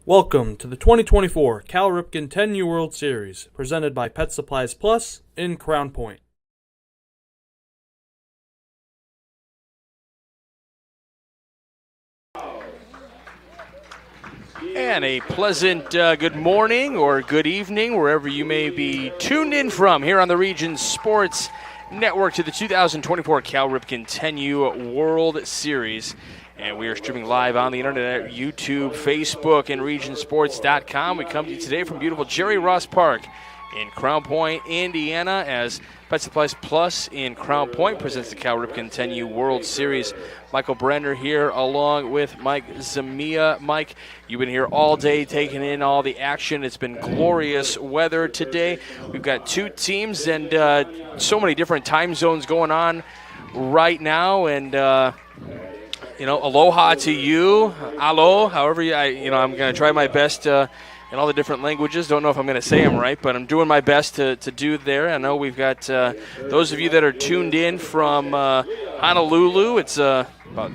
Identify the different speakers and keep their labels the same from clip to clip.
Speaker 1: Welcome to the 2024 Cal Ripken 10U World Series, presented by Pet Supplies Plus in Crown Point.
Speaker 2: And a pleasant good morning or good evening, wherever you may be tuned in from here on the Region Sports Network to the 2024 Cal Ripken 10U World Series. And we are streaming live on the internet at YouTube, Facebook, and regionsports.com. We come to you today from beautiful Jerry Ross Park in Crown Point, Indiana, as Pet Supplies Plus in Crown Point presents the Cal Ripken 10U World Series. Michael Brenner here along with Mike Zamia. Mike, you've been here all day taking in all the action. It's been glorious weather today. We've got two teams and so many different time zones going on right now. And aloha to you, alo, however I'm going to try my best in all the different languages. Don't know if I'm going to say them right, but I'm doing my best to do there. I know we've got those of you that are tuned in from Honolulu. It's about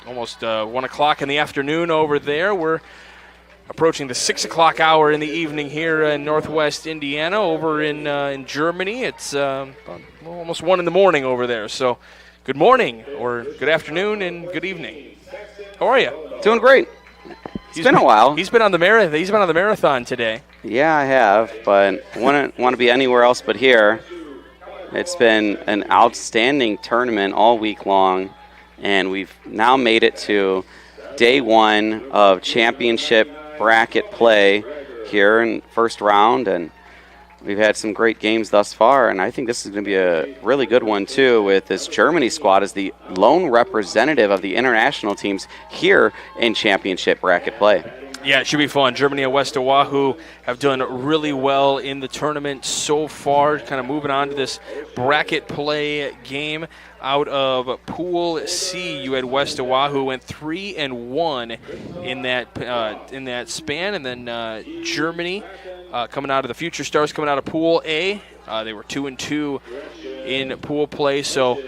Speaker 2: almost 1 o'clock in the afternoon over there. We're approaching the 6 o'clock hour in the evening here in northwest Indiana. Over in Germany, it's almost 1 in the morning over there. So good morning, or good afternoon, and good evening. How are you?
Speaker 3: Doing great. It's been a while.
Speaker 2: He's been on the marathon. He's been on the marathon today.
Speaker 3: Yeah, I have, but want to be anywhere else but here. It's been an outstanding tournament all week long, and we've now made it to day one of championship bracket play here in first round, and we've had some great games thus far, and I think this is going to be a really good one, too, with this Germany squad as the lone representative of the international teams here in championship bracket play.
Speaker 2: Yeah, it should be fun. Germany and West Oahu have done really well in the tournament so far, kind of moving on to this bracket play game. Out of Pool C, you had West Oahu went 3-1 in that span, and then Germany coming out of the Future Stars coming out of Pool A. They were 2-2 in pool play, so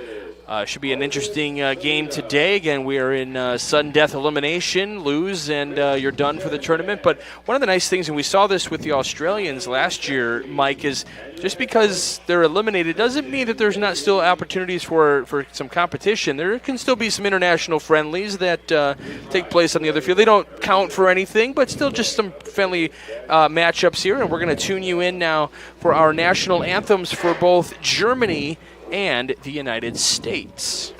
Speaker 2: should be an interesting game today. Again, we are in sudden death elimination, lose, and you're done for the tournament. But one of the nice things, and we saw this with the Australians last year, Mike, is just because they're eliminated doesn't mean that there's not still opportunities for some competition. There can still be some international friendlies that take place on the other field. They don't count for anything, but still just some friendly matchups here. And we're going to tune you in now for our national anthems for both Germany and the United States.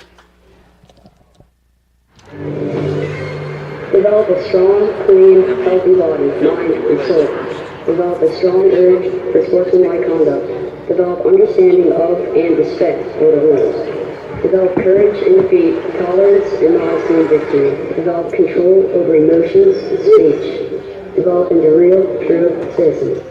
Speaker 4: Develop a strong, clean, healthy body, mind, and soul. Develop a strong urge for sportsmanlike conduct. Develop understanding of and respect for the rules. Develop courage in defeat, tolerance and modesty in victory. Develop control over emotions and speech. Develop into real, true citizens.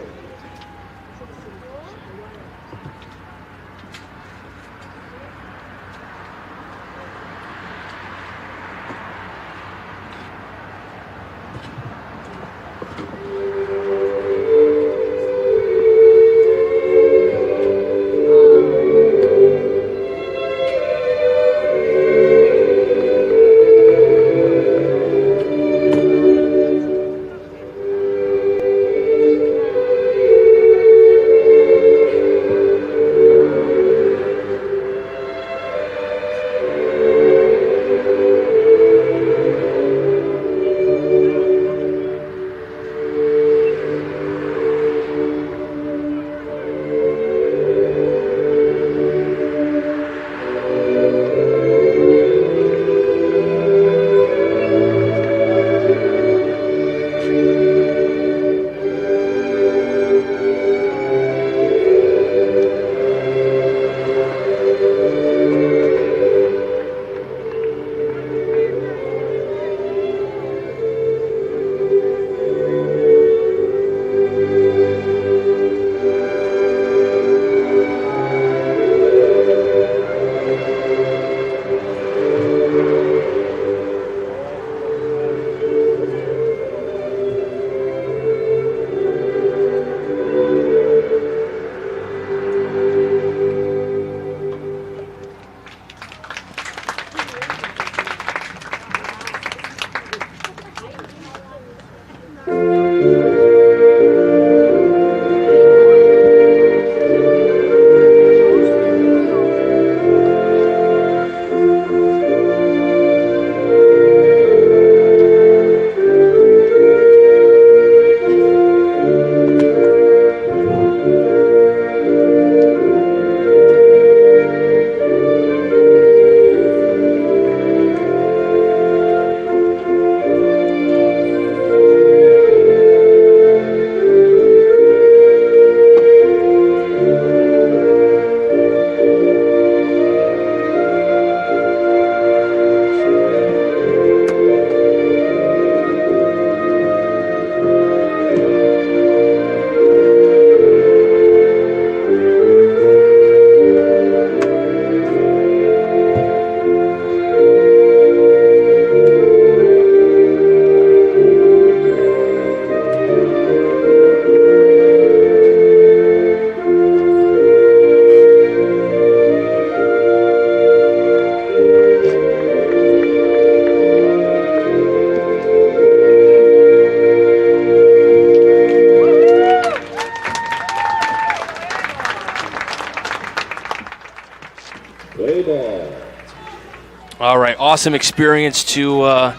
Speaker 2: awesome experience to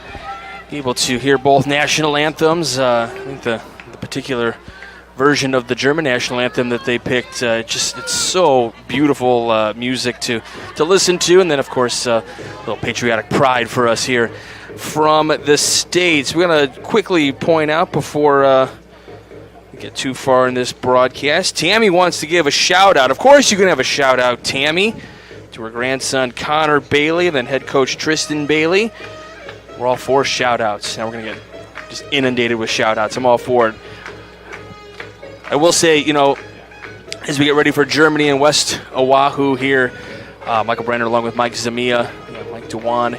Speaker 2: be able to hear both national anthems. I think the particular version of the German national anthem that they picked, it's so beautiful music to listen to, and then of course a little patriotic pride for us here from the States. We're going to quickly point out before we get too far in this broadcast, Tammy wants to give a shout out. Of course you can have a shout out, Tammy, to her grandson Connor Bailey, and then head coach Tristan Bailey. We're all for shout outs. Now we're going to get just inundated with shout outs. I'm all for it. I will say, as we get ready for Germany and West Oahu here, Michael Brenner along with Mike Zamia, Mike Dewan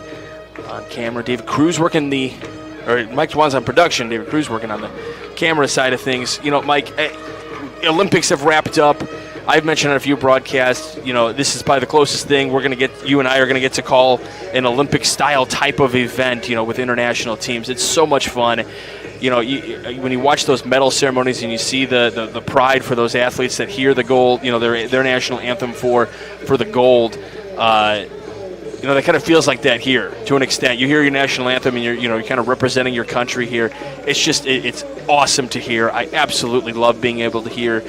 Speaker 2: on camera, David Cruz Mike Dewan's on production, David Cruz working on the camera side of things. Mike, Olympics have wrapped up. I've mentioned on a few broadcasts, this is probably the closest thing you and I are going to get to call an Olympic-style type of event, with international teams. It's so much fun. When you watch those medal ceremonies and you see the pride for those athletes that hear the gold, their national anthem for the gold, that kind of feels like that here to an extent. You hear your national anthem and you're kind of representing your country here. It's just it's awesome to hear. I absolutely love being able to hear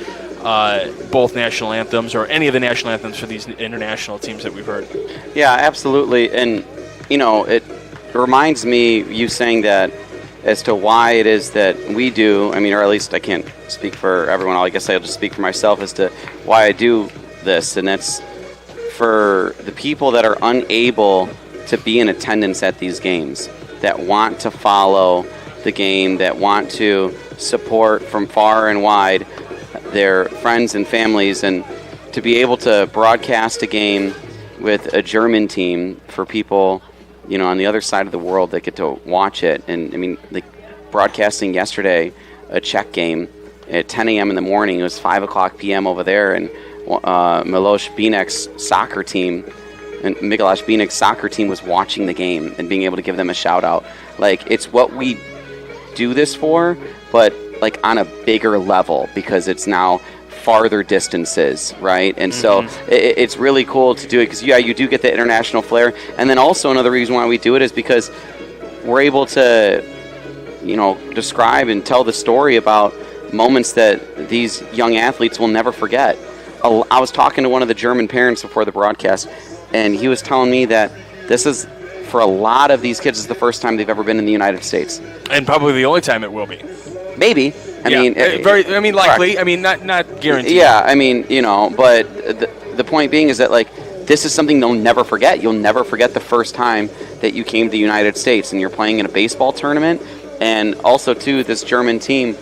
Speaker 2: both national anthems or any of the national anthems for these international teams that we've heard. Yeah, absolutely. And it reminds me, you saying that, as to why it is that we do, or at least I can't speak for everyone, I guess I'll just speak for myself as to why I do this, and that's for the people that are unable to be in attendance at these games, that want to follow the game, that want to support from far and wide their friends and families, and to be able to broadcast a game with a German team for people on the other side of the world that get to watch it. And broadcasting yesterday a Czech game at 10 a.m. in the morning, it was 5 o'clock p.m. over there, and Miloš Binek's soccer team was watching the game and being able to give them a shout out. It's what we do this for, but on a bigger level, because it's now farther distances, right? And so it's really cool to do it, because you do get the international flair. And then also another reason why we do it is because we're able to describe and tell the story about moments that these young athletes will never forget. I was talking to one of the German parents before the broadcast, and he was telling me that this is, for a lot of these kids, is the first time they've ever been in the United States, and probably the only time it will be. Maybe. Likely. Not guaranteed. Yeah, but the point being is that, this is something they'll never forget. You'll never forget the first time that you came to the United States and you're playing in a baseball tournament. And also, too, this German team,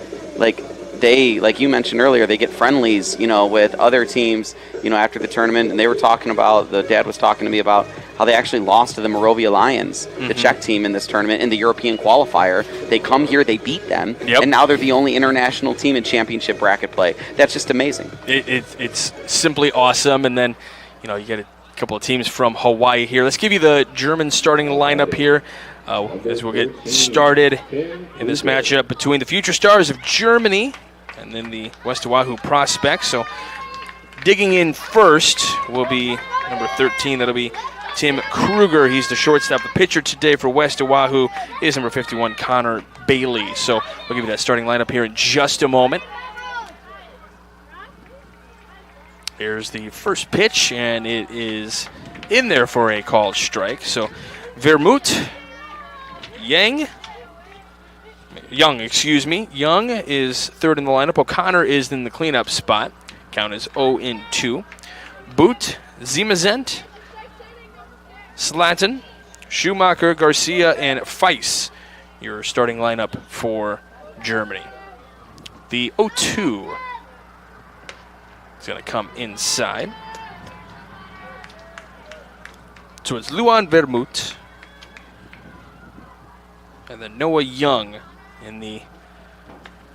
Speaker 2: they, like you mentioned earlier, they get friendlies, with other teams, after the tournament. And they were talking about, the dad was talking to me about how they actually lost to the Moravia Lions, the Czech team in this tournament, in the European qualifier. They come here, they beat them, and now they're the only international team in championship bracket play. That's just amazing. It's simply awesome. And then, you get a couple of teams from Hawaii here. Let's give you the German starting lineup here as we'll get started in this matchup between the future stars of Germany and then the West Oahu prospects. So digging in first will be number 13. That'll be Tim Kruger. He's the shortstop. The pitcher today for West Oahu is number 51, Connor Bailey. So we'll give you that starting lineup here in just a moment. Here's the first pitch, and it is in there for a called strike. So Vermut, Young is third in the lineup. O'Connor is in the cleanup spot. Count is 0-2. Boot, Zimazent, Slatten, Schumacher, Garcia, and Feiss, your starting lineup for Germany. The 0-2 is going to come inside. So it's Luan Vermut and then Noah Young in the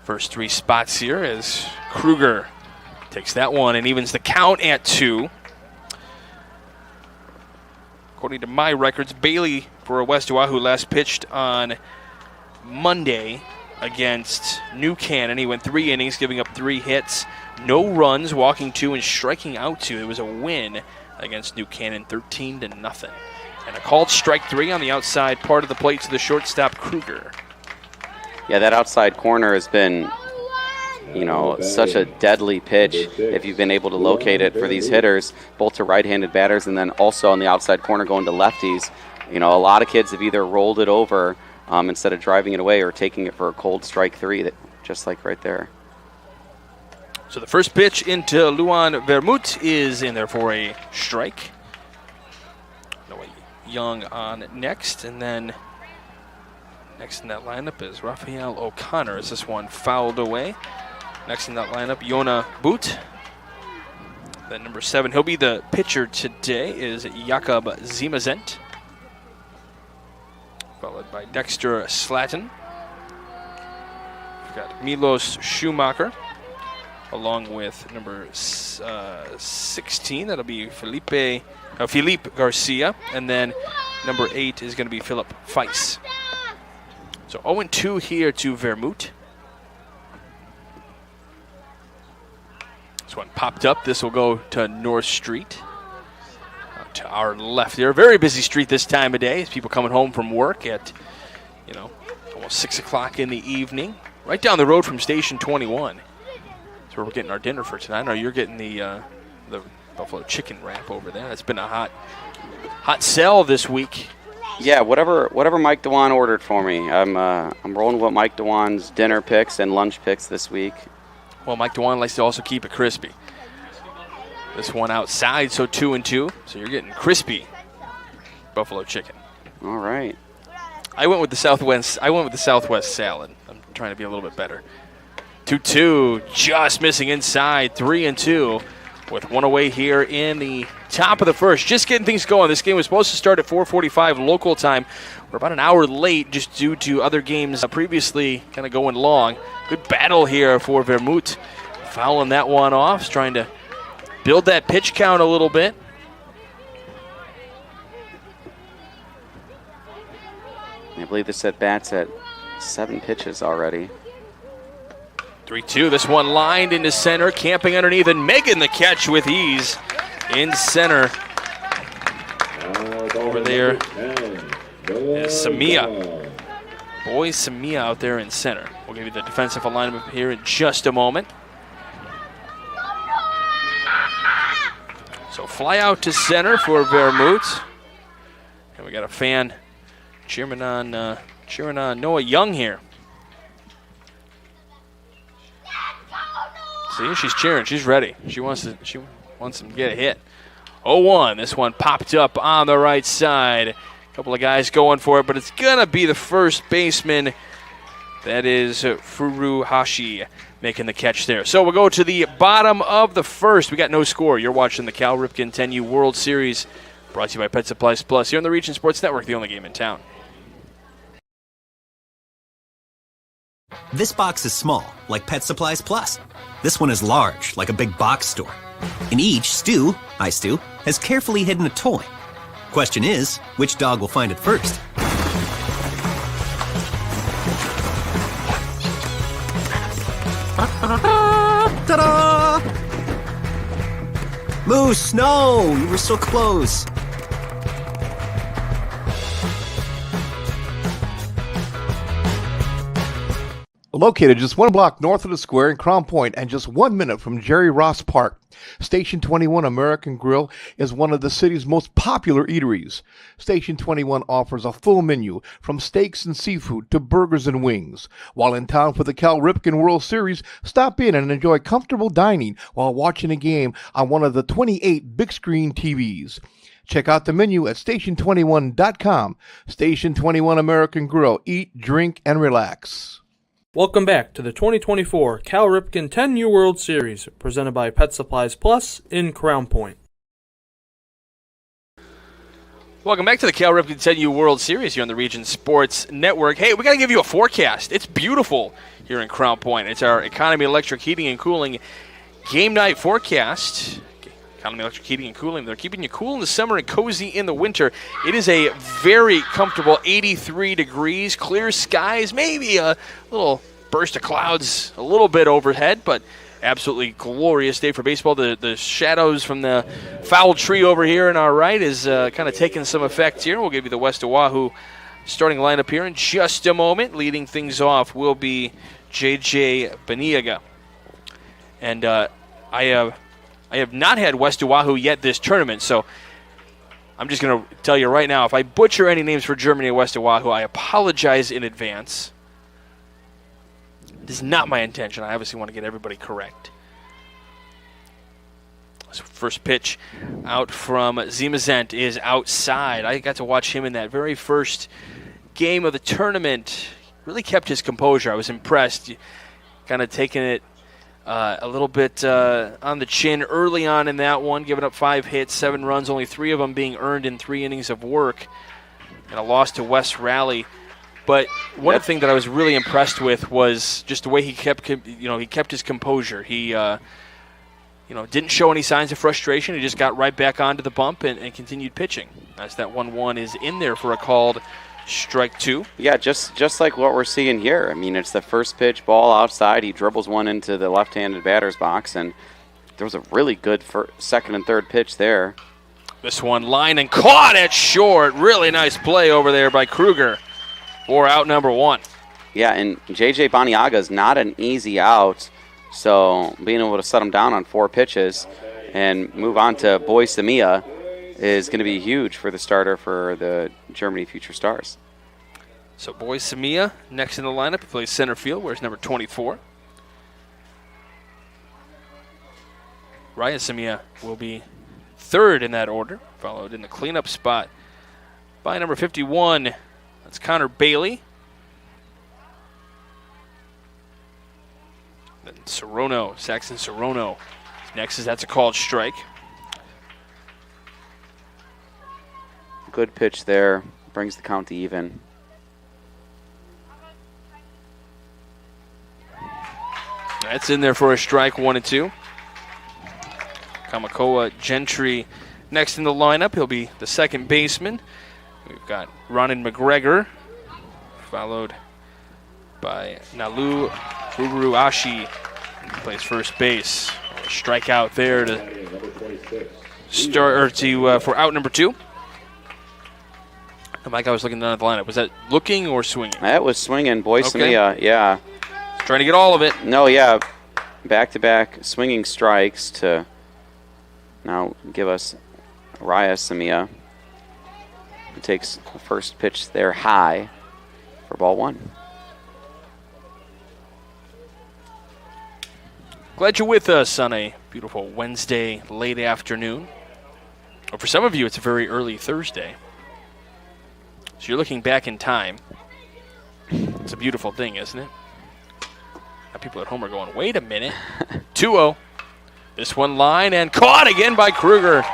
Speaker 2: first three spots here as Kruger takes that one and evens the count at 2. According to my records, Bailey for West Oahu last pitched on Monday against New Canaan. He went 3 innings, giving up 3 hits, no runs, walking 2 and striking out 2. It was a win against New Canaan, 13-0. And a called strike 3 on the outside part of the plate to the shortstop, Kruger.
Speaker 3: Yeah, that outside corner has been, such a deadly pitch if you've been able to locate it for these hitters, both to right-handed batters and then also on the outside corner going to lefties. A lot of kids have either rolled it over instead of driving it away or taking it for a cold strike 3, just like right there.
Speaker 2: So the first pitch into Luan Vermouth is in there for a strike. Noah Young on next, and then next in that lineup is Rafael O'Connor. Is this one fouled away? Next in that lineup, Yona Boot. Then number 7, he'll be the pitcher today, is Jakob Zimazent. Followed by Dexter Slatton. We've got Milos Schumacher, along with number 16. That'll be Felipe Garcia. And then number 8 is going to be Philip Feiss. So 0-2 here to Vermouth. This one popped up. This will go to North Street. To our left here. Very busy street this time of day. As people coming home from work at, almost 6 o'clock in the evening. Right down the road from Station 21. That's where we're getting our dinner for tonight. I know you're getting the buffalo chicken wrap over there. That's been a hot sell this week.
Speaker 3: Yeah, whatever Mike Dewan ordered for me. I'm rolling with Mike Dewan's dinner picks and lunch picks this week.
Speaker 2: Well, Mike Dewan likes to also keep it crispy. This one outside, so 2-2. So you're getting crispy buffalo chicken.
Speaker 3: All right.
Speaker 2: I went with the Southwest salad. I'm trying to be a little bit better. 2-2, just missing inside. 3-2, with one away here in the top of the first. Just getting things going. This game was supposed to start at 4:45 local time. We're about an hour late just due to other games previously kind of going long. Good battle here for Vermouth. Fouling that one off, trying to build that pitch count a little bit.
Speaker 3: I believe this at bats at 7 pitches already.
Speaker 2: 3-2. This one lined into center, camping underneath, and making the catch with ease in center. Over there is Samia. Boy, Samia out there in center. We'll give you the defensive alignment here in just a moment. So fly out to center for Vermouth. And we got a fan cheering on Noah Young here. See, she's cheering. She's ready. She wants him to get a hit. 0-1. This one popped up on the right side. A couple of guys going for it, but it's going to be the first baseman. That is Furuhashi making the catch there. So we'll go to the bottom of the first. We got no score. You're watching the Cal Ripken 10U World Series, brought to you by Pet Supplies Plus here on the Region Sports Network, the only game in town.
Speaker 5: This box is small, like Pet Supplies Plus. This one is large, like a big box store. In each, Stu has carefully hidden a toy. Question is, which dog will find it first? Ta-da! Moose, no! You were so close.
Speaker 6: Located just 1 block north of the square in Crown Point and just 1 minute from Jerry Ross Park, Station 21 American Grill is one of the city's most popular eateries. Station 21 offers a full menu from steaks and seafood to burgers and wings. While in town for the Cal Ripken World Series, stop in and enjoy comfortable dining while watching a game on one of the 28 big screen TVs. Check out the menu at station21.com. Station 21 American Grill. Eat, drink, and relax.
Speaker 1: Welcome back to the 2024 Cal Ripken 10U World Series, presented by Pet Supplies Plus in Crown Point.
Speaker 2: Welcome back to the Cal Ripken 10U World Series here on the Region Sports Network. Hey, we got to give you a forecast. It's beautiful here in Crown Point. It's our Economy Electric Heating and Cooling game night forecast. Economy Electric Heating and Cooling. They're keeping you cool in the summer and cozy in the winter. It is a very comfortable 83 degrees, clear skies, maybe a little burst of clouds a little bit overhead, but absolutely glorious day for baseball. The shadows from the foul tree over here on our right is kind of taking some effect here. We'll give you the West Oahu starting lineup here in just a moment. Leading things off will be J.J. Beniaga. And I have not had West Oahu yet this tournament, so I'm just going to tell you right now, if I butcher any names for Germany or West Oahu, I apologize in advance. It is not my intention. I obviously want to get everybody correct. So first pitch out from Zimazent is outside. I got to watch him in that very first game of the tournament. Really kept his composure. I was impressed. Kind of taking it a little bit on the chin early on in that one, giving up 5 hits, 7 runs, only 3 of them being earned in 3 innings of work, and a loss to West Raleigh. But one thing that I was really impressed with was just the way he kept his composure. He didn't show any signs of frustration. He just got right back onto the bump and continued pitching. As that 1-1 is in there for a called strike 2. Yeah, just like what we're seeing here. I mean, it's the first pitch, ball outside. He dribbles one into the left-handed batter's box, and there was a really good second and third pitch there. This one line and caught at short. Really nice play over there by Kruger for out number 1. Yeah, and J.J. Beniaga is not an easy out, so being able to set him down on 4 pitches and move on to Boy Samia is going to be huge for the starter for the Germany Future Stars. So Boy Samia next in the lineup. He plays center field, wears number 24. Ryan Samia will be third in that order, followed in the cleanup spot by number 51. That's Connor Bailey. Then Saxon Sorono. Next that's a called strike. Good pitch there. Brings the count to even. That's in there for a strike, 1-2. Kamakoa Gentry next in the lineup. He'll be the second baseman. We've got Ronan McGregor, followed by Nalu Furuashi, who plays first base. A strikeout there to start for out number 2. Mike, I was looking down at the lineup. Was that looking or swinging? That was swinging. Boy Samia, yeah. Trying to get all of it. No, yeah. Back-to-back swinging strikes to now give us Raya Samia, who takes the first pitch there high for ball 1. Glad you're with us on a beautiful Wednesday late afternoon. Or for some of you, it's a very early Thursday. So you're looking back in time. It's a beautiful thing, isn't it? Now people at home are going, wait a minute. 2-0. This one line and caught again by Kruger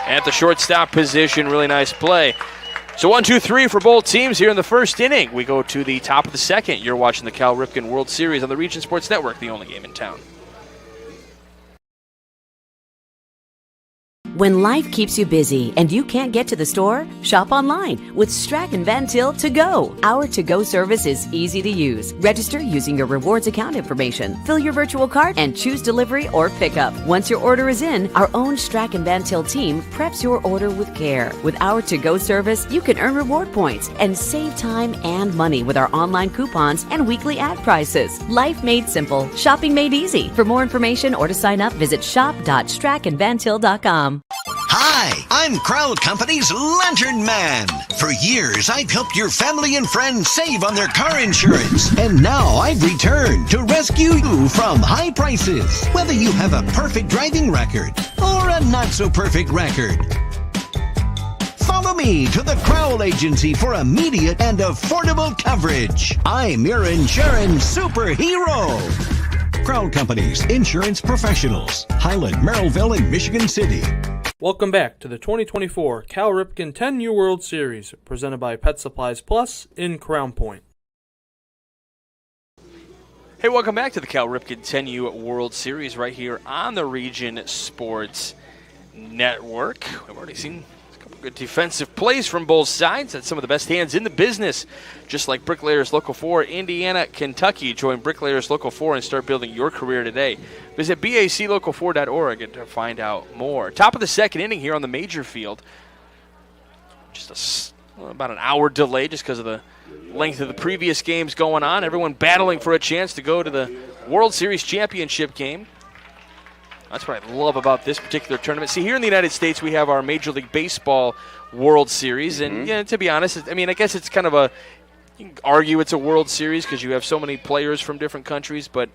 Speaker 2: at the shortstop position. Really nice play. So 1-2-3 for both teams here in the first inning. We go to the top of the second. You're watching the Cal Ripken World Series on the Region Sports Network, the only game in town.
Speaker 7: When life keeps you busy and you can't get to the store, shop online with Strack and Van Til To Go. Our to-go service is easy to use. Register using your rewards account information, fill your virtual cart, and choose delivery or pickup. Once your order is in, our own Strack and Van Til team preps your order with care. With our to-go service, you can earn reward points and save time and money with our online coupons and weekly ad prices. Life made simple, shopping made easy. For more information or to sign up, visit shop.strackandvantil.com.
Speaker 8: Hi, I'm Crowd Company's Lantern Man. For years, I've helped your family and friends save on their car insurance. And now I've returned to rescue you from high prices. Whether you have a perfect driving record or a not-so-perfect record. Follow me to the Crowell Agency for immediate and affordable coverage. I'm your insurance superhero. Crowd Company's insurance professionals. Highland, Merrillville, and Michigan City.
Speaker 1: Welcome back to the 2024 Cal Ripken 10U World Series, presented by Pet Supplies Plus in Crown Point.
Speaker 2: Hey, welcome back to the Cal Ripken 10U World Series right here on the Region Sports Network. We've already seen a couple Good defensive plays from both sides. That's some of the best hands in the business. Just like Bricklayers Local 4, Indiana, Kentucky. Join Bricklayers Local 4 and start building your career today. Visit baclocal4.org to find out more. Top of the second inning here on the major field. Just about an hour delay just because of the length of the previous games going on. Everyone battling for a chance to go to the World Series championship game. That's what I love about this particular tournament. See, here in the United States, we have our Major League Baseball World Series. And, yeah, to be honest, I mean, I guess it's kind of you can argue it's a World Series because you have so many players from different countries, but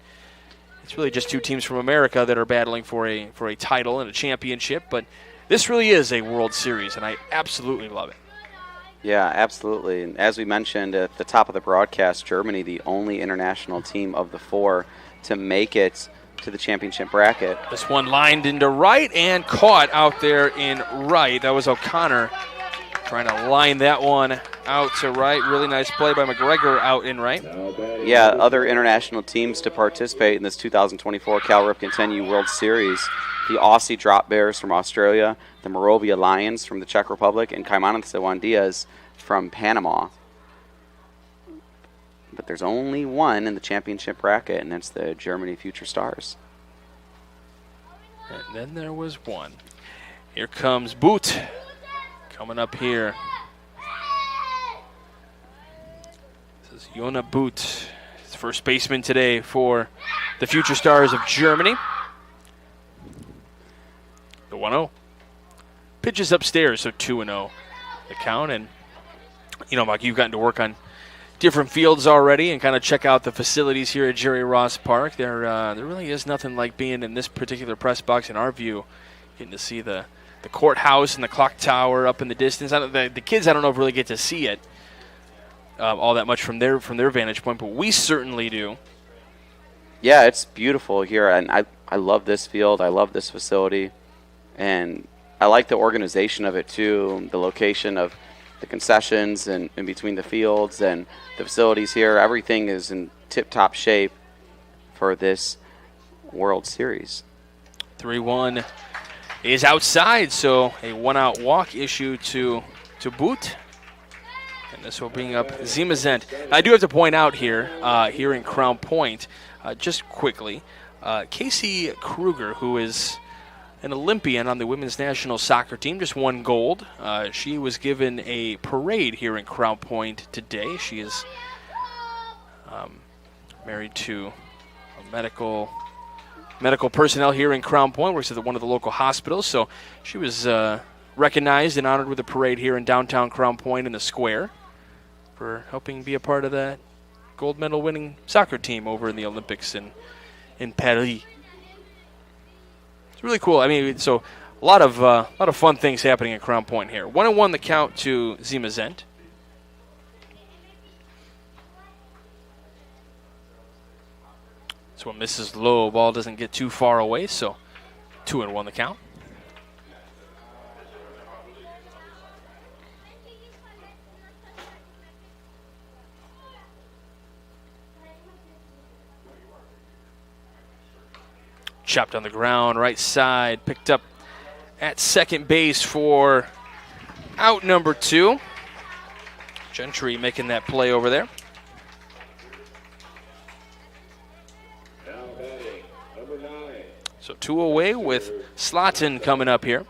Speaker 2: it's really just two teams from America that are battling for a title and a championship. But this really is a World Series, and I absolutely love it.
Speaker 3: Yeah, absolutely. And as we mentioned at the top of the broadcast, Germany, the only international team of the 4 to make it to the championship bracket.
Speaker 2: This one lined into right and caught out there in right. That was O'Connor trying to line that one out to right. Really nice play by McGregor out in right.
Speaker 3: Yeah, other international teams to participate in this 2024 Cal Ripken 10U World Series. The Aussie Drop Bears from Australia, the Moravia Lions from the Czech Republic, and Caimanes from Panama. But there's only one in the championship bracket, and that's the Germany Future Stars.
Speaker 2: And then there was one. Here comes Boot coming up here. This is Jona Boot, his first baseman today for the Future Stars of Germany. The 1-0. Pitches upstairs, so 2-0 the count. And, you know, Mike, you've gotten to work on different fields already and kind of check out the facilities here at Jerry Ross Park. There really is nothing like being in this particular press box in our view, getting to see the courthouse and the clock tower up in the distance. The kids, I don't know if really get to see it all that much from their vantage point, but we certainly do.
Speaker 3: Yeah, it's beautiful here, and I love this field. I love this facility, and I like the organization of it too, the location of the concessions and in between the fields and the facilities here. Everything is in tip-top shape for this World Series.
Speaker 2: 3-1 is outside, so a one-out walk issue to Boot. And this will bring up Zimazent. I do have to point out here in Crown Point, just quickly, Casey Kruger, who is an Olympian on the women's national soccer team, just won gold. She was given a parade here in Crown Point today. She is married to a medical personnel here in Crown Point, works at one of the local hospitals. So she was recognized and honored with a parade here in downtown Crown Point in the square for helping be a part of that gold medal winning soccer team over in the Olympics in Paris. It's really cool. I mean, so a lot of fun things happening at Crown Point here. 1-1 the count to Zimazent. So a misses low. Ball doesn't get too far away, so 2-1 the count. Chopped on the ground, right side, picked up at second base for out number 2. Gentry making that play over there. So 2 away with Slotin coming up here.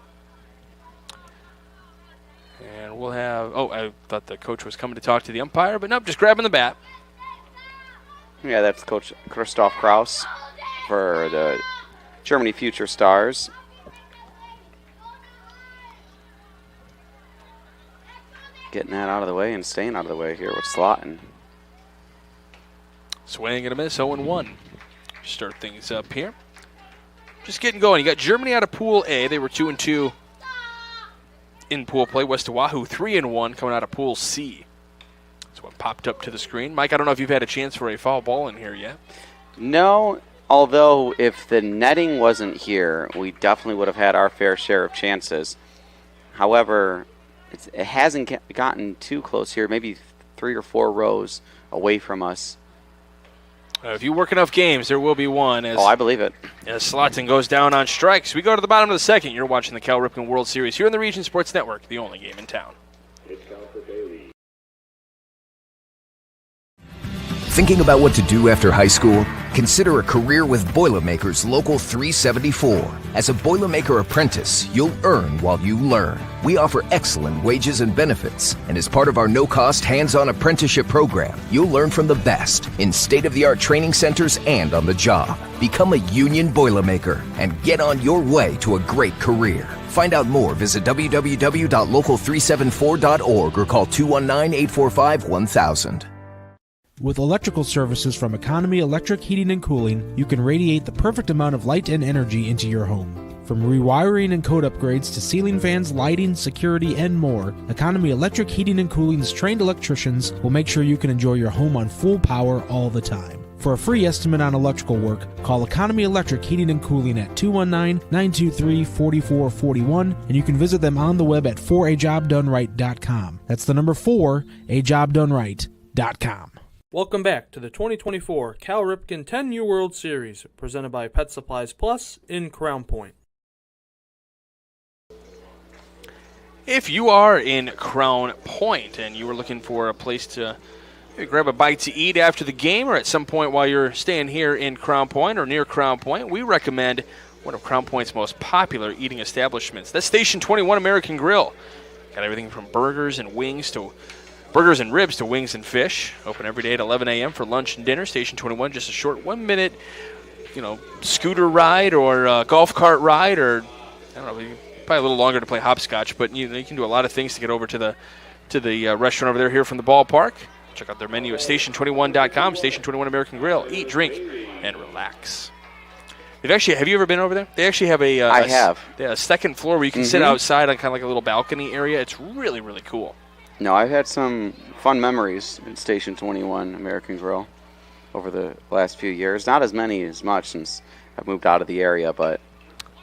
Speaker 2: And we'll have, I thought the coach was coming to talk to the umpire, but nope, just grabbing the bat.
Speaker 3: Yeah, that's Coach Christoph Kraus for the Germany Future Stars. Getting that out of the way and staying out of the way here with Slotin.
Speaker 2: Swing and a miss, 0-1. Start things up here. Just getting going. You got Germany out of Pool A. They were 2-2 in pool play. West Oahu 3-1 coming out of Pool C. That's what popped up to the screen. Mike, I don't know if you've had a chance for a foul ball in here yet.
Speaker 3: No, although if the netting wasn't here, we definitely would have had our fair share of chances. However, it hasn't gotten too close here, maybe 3 or 4 rows away from us.
Speaker 2: If you work enough games, there will be one. As,
Speaker 3: I believe it.
Speaker 2: As Slotin goes down on strikes. We go to the bottom of the second. You're watching the Cal Ripken World Series here on the Region Sports Network, the only game in town.
Speaker 9: Thinking about what to do after high school? Consider a career with Boilermakers Local 374. As a Boilermaker apprentice, you'll earn while you learn. We offer excellent wages and benefits, and as part of our no-cost hands-on apprenticeship program, you'll learn from the best in state-of-the-art training centers and on the job. Become a union Boilermaker and get on your way to a great career. Find out more, visit www.local374.org or call 219-845-1000.
Speaker 10: With electrical services from Economy Electric Heating and Cooling, you can radiate the perfect amount of light and energy into your home. From rewiring and code upgrades to ceiling fans, lighting, security, and more, Economy Electric Heating and Cooling's trained electricians will make sure you can enjoy your home on full power all the time. For a free estimate on electrical work, call Economy Electric Heating and Cooling at 219-923-4441, and you can visit them on the web at 4ajobdoneright.com. That's the number 4ajobdoneright.com.
Speaker 1: Welcome back to the 2024 Cal Ripken 10U World Series, presented by Pet Supplies Plus in Crown Point.
Speaker 2: If you are in Crown Point and you are looking for a place to grab a bite to eat after the game or at some point while you're staying here in Crown Point or near Crown Point, we recommend one of Crown Point's most popular eating establishments. That's Station 21 American Grill. Got everything from burgers and ribs to wings and fish. Open every day at 11 a.m. for lunch and dinner. Station 21, just a short 1 minute, scooter ride or golf cart ride, or I don't know, probably a little longer to play hopscotch. But you can do a lot of things to get over to the restaurant over there here from the ballpark. Check out their menu at station21.com. Station 21 American Grill. Eat, drink, and relax. Have you ever been over there? They actually have a second floor where you can sit outside on kind of like a little balcony area. It's really, really cool.
Speaker 3: No, I've had some fun memories at Station 21 American Grill over the last few years. Not as much since I've moved out of the area, but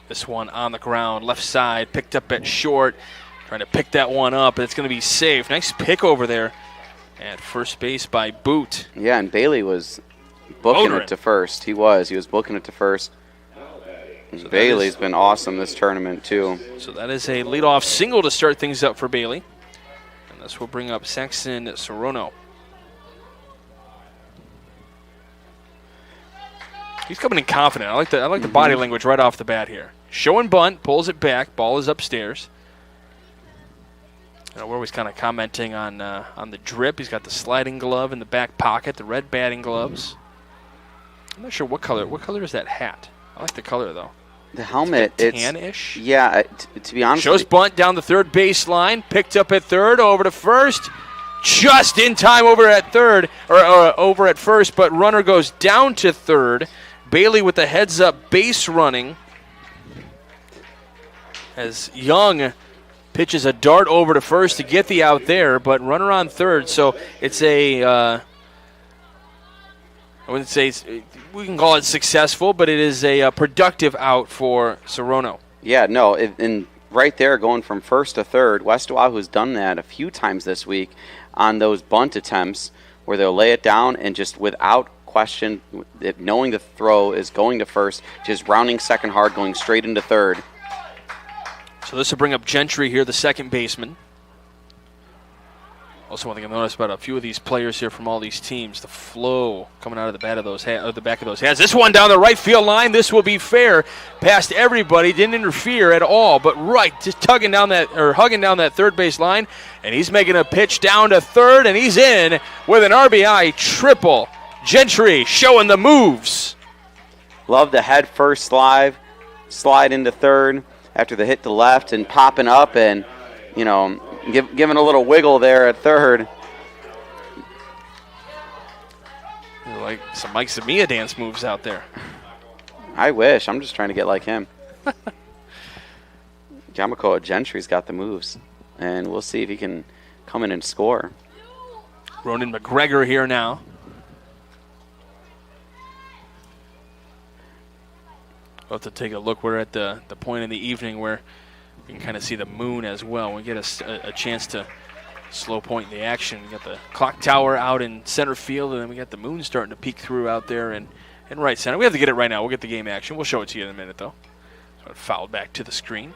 Speaker 2: this one on the ground, left side, picked up at short, trying to pick that one up, and it's going to be safe. Nice pick over there at first base by Boot.
Speaker 3: Yeah, and Bailey was booking it to first. He was booking it to first. So Bailey's been awesome this tournament too.
Speaker 2: So that is a leadoff single to start things up for Bailey. This will bring up Saxon Sorono. He's coming in confident. I like the body language right off the bat here. Showing bunt, pulls it back, ball is upstairs. We're always kind of commenting on the drip. He's got the sliding glove in the back pocket, the red batting gloves. I'm not sure what color. What color is that hat? I like the color though.
Speaker 3: The helmet,
Speaker 2: it's tan-ish.
Speaker 3: Yeah, to be honest.
Speaker 2: Shows bunt down the third baseline, picked up at third, over to first, just in time over at third, or over at first, but runner goes down to third. Bailey with the heads-up base running as Young pitches a dart over to first to get the out there, but runner on third, so it's I wouldn't say we can call it successful, but it is a productive out for Sorono.
Speaker 3: Yeah, no, and right there going from first to third, West Oahu's done that a few times this week on those bunt attempts where they'll lay it down and just without question, knowing the throw is going to first, just rounding second hard, going straight into third.
Speaker 2: So this will bring up Gentry here, the second baseman. Also, one thing I noticed about a few of these players here from all these teams, the flow coming out of the back of those hands. This one down the right field line. This will be fair. Past everybody, didn't interfere at all, but right, just hugging down that third base line, and he's making a pitch down to third, and he's in with an RBI triple. Gentry showing the moves.
Speaker 3: Love the head first slide into third after the hit to left and popping up and, giving a little wiggle there at third.
Speaker 2: Like some Mike Zamia dance moves out there.
Speaker 3: I wish. I'm just trying to get like him. Yamakoa Gentry's got the moves, and we'll see if he can come in and score.
Speaker 2: Ronan McGregor here now. We'll have to take a look. We're at the point in the evening where you can kind of see the moon as well. We get a chance to slow point in the action. We got the clock tower out in center field, and then we got the moon starting to peek through out there in right center. We have to get it right now. We'll get the game action. We'll show it to you in a minute, though. So it fouled back to the screen.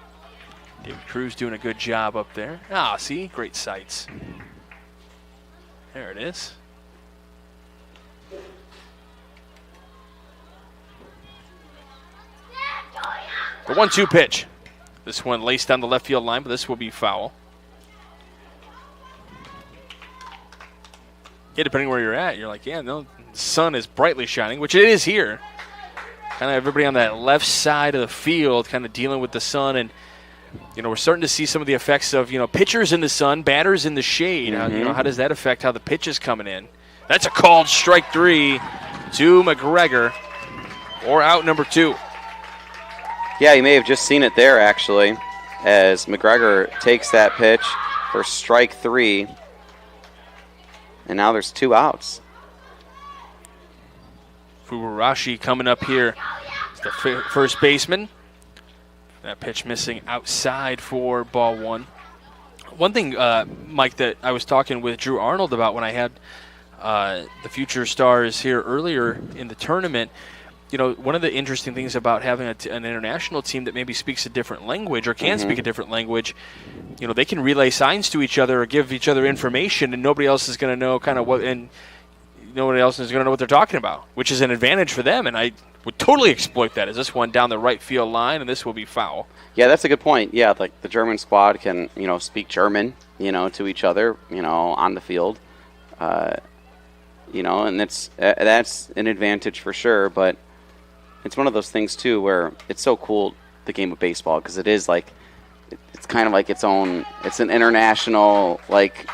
Speaker 2: David Cruz doing a good job up there. Ah, see? Great sights. There it is. The 1-2 pitch. This one laced down the left field line, but this will be foul. Yeah, depending where you're at, you're like, yeah, no, the sun is brightly shining, which it is here. Kind of everybody on that left side of the field kind of dealing with the sun, and we're starting to see some of the effects of pitchers in the sun, batters in the shade. How does that affect how the pitch is coming in? That's a called strike 3 to McGregor, or out number 2.
Speaker 3: Yeah, you may have just seen it there, actually, as McGregor takes that pitch for strike 3. And now there's 2 outs.
Speaker 2: Fubarashi coming up here. It's the first baseman. That pitch missing outside for ball 1. One thing, Mike, that I was talking with Drew Arnold about when I had the Future Stars here earlier in the tournament, one of the interesting things about having an international team that maybe speaks a different language or can speak a different language, they can relay signs to each other or give each other information, and nobody else is going to know kind of what, and nobody else is going to know what they're talking about, which is an advantage for them, and I would totally exploit that. As this one down the right field line, and this will be foul. Yeah, that's a good point. Yeah, like the German squad can, speak German, to each other, on the field, and that's an advantage for sure, but it's one of those things, too, where it's so cool, the game of baseball, because it is like, it's kind of like it's an international,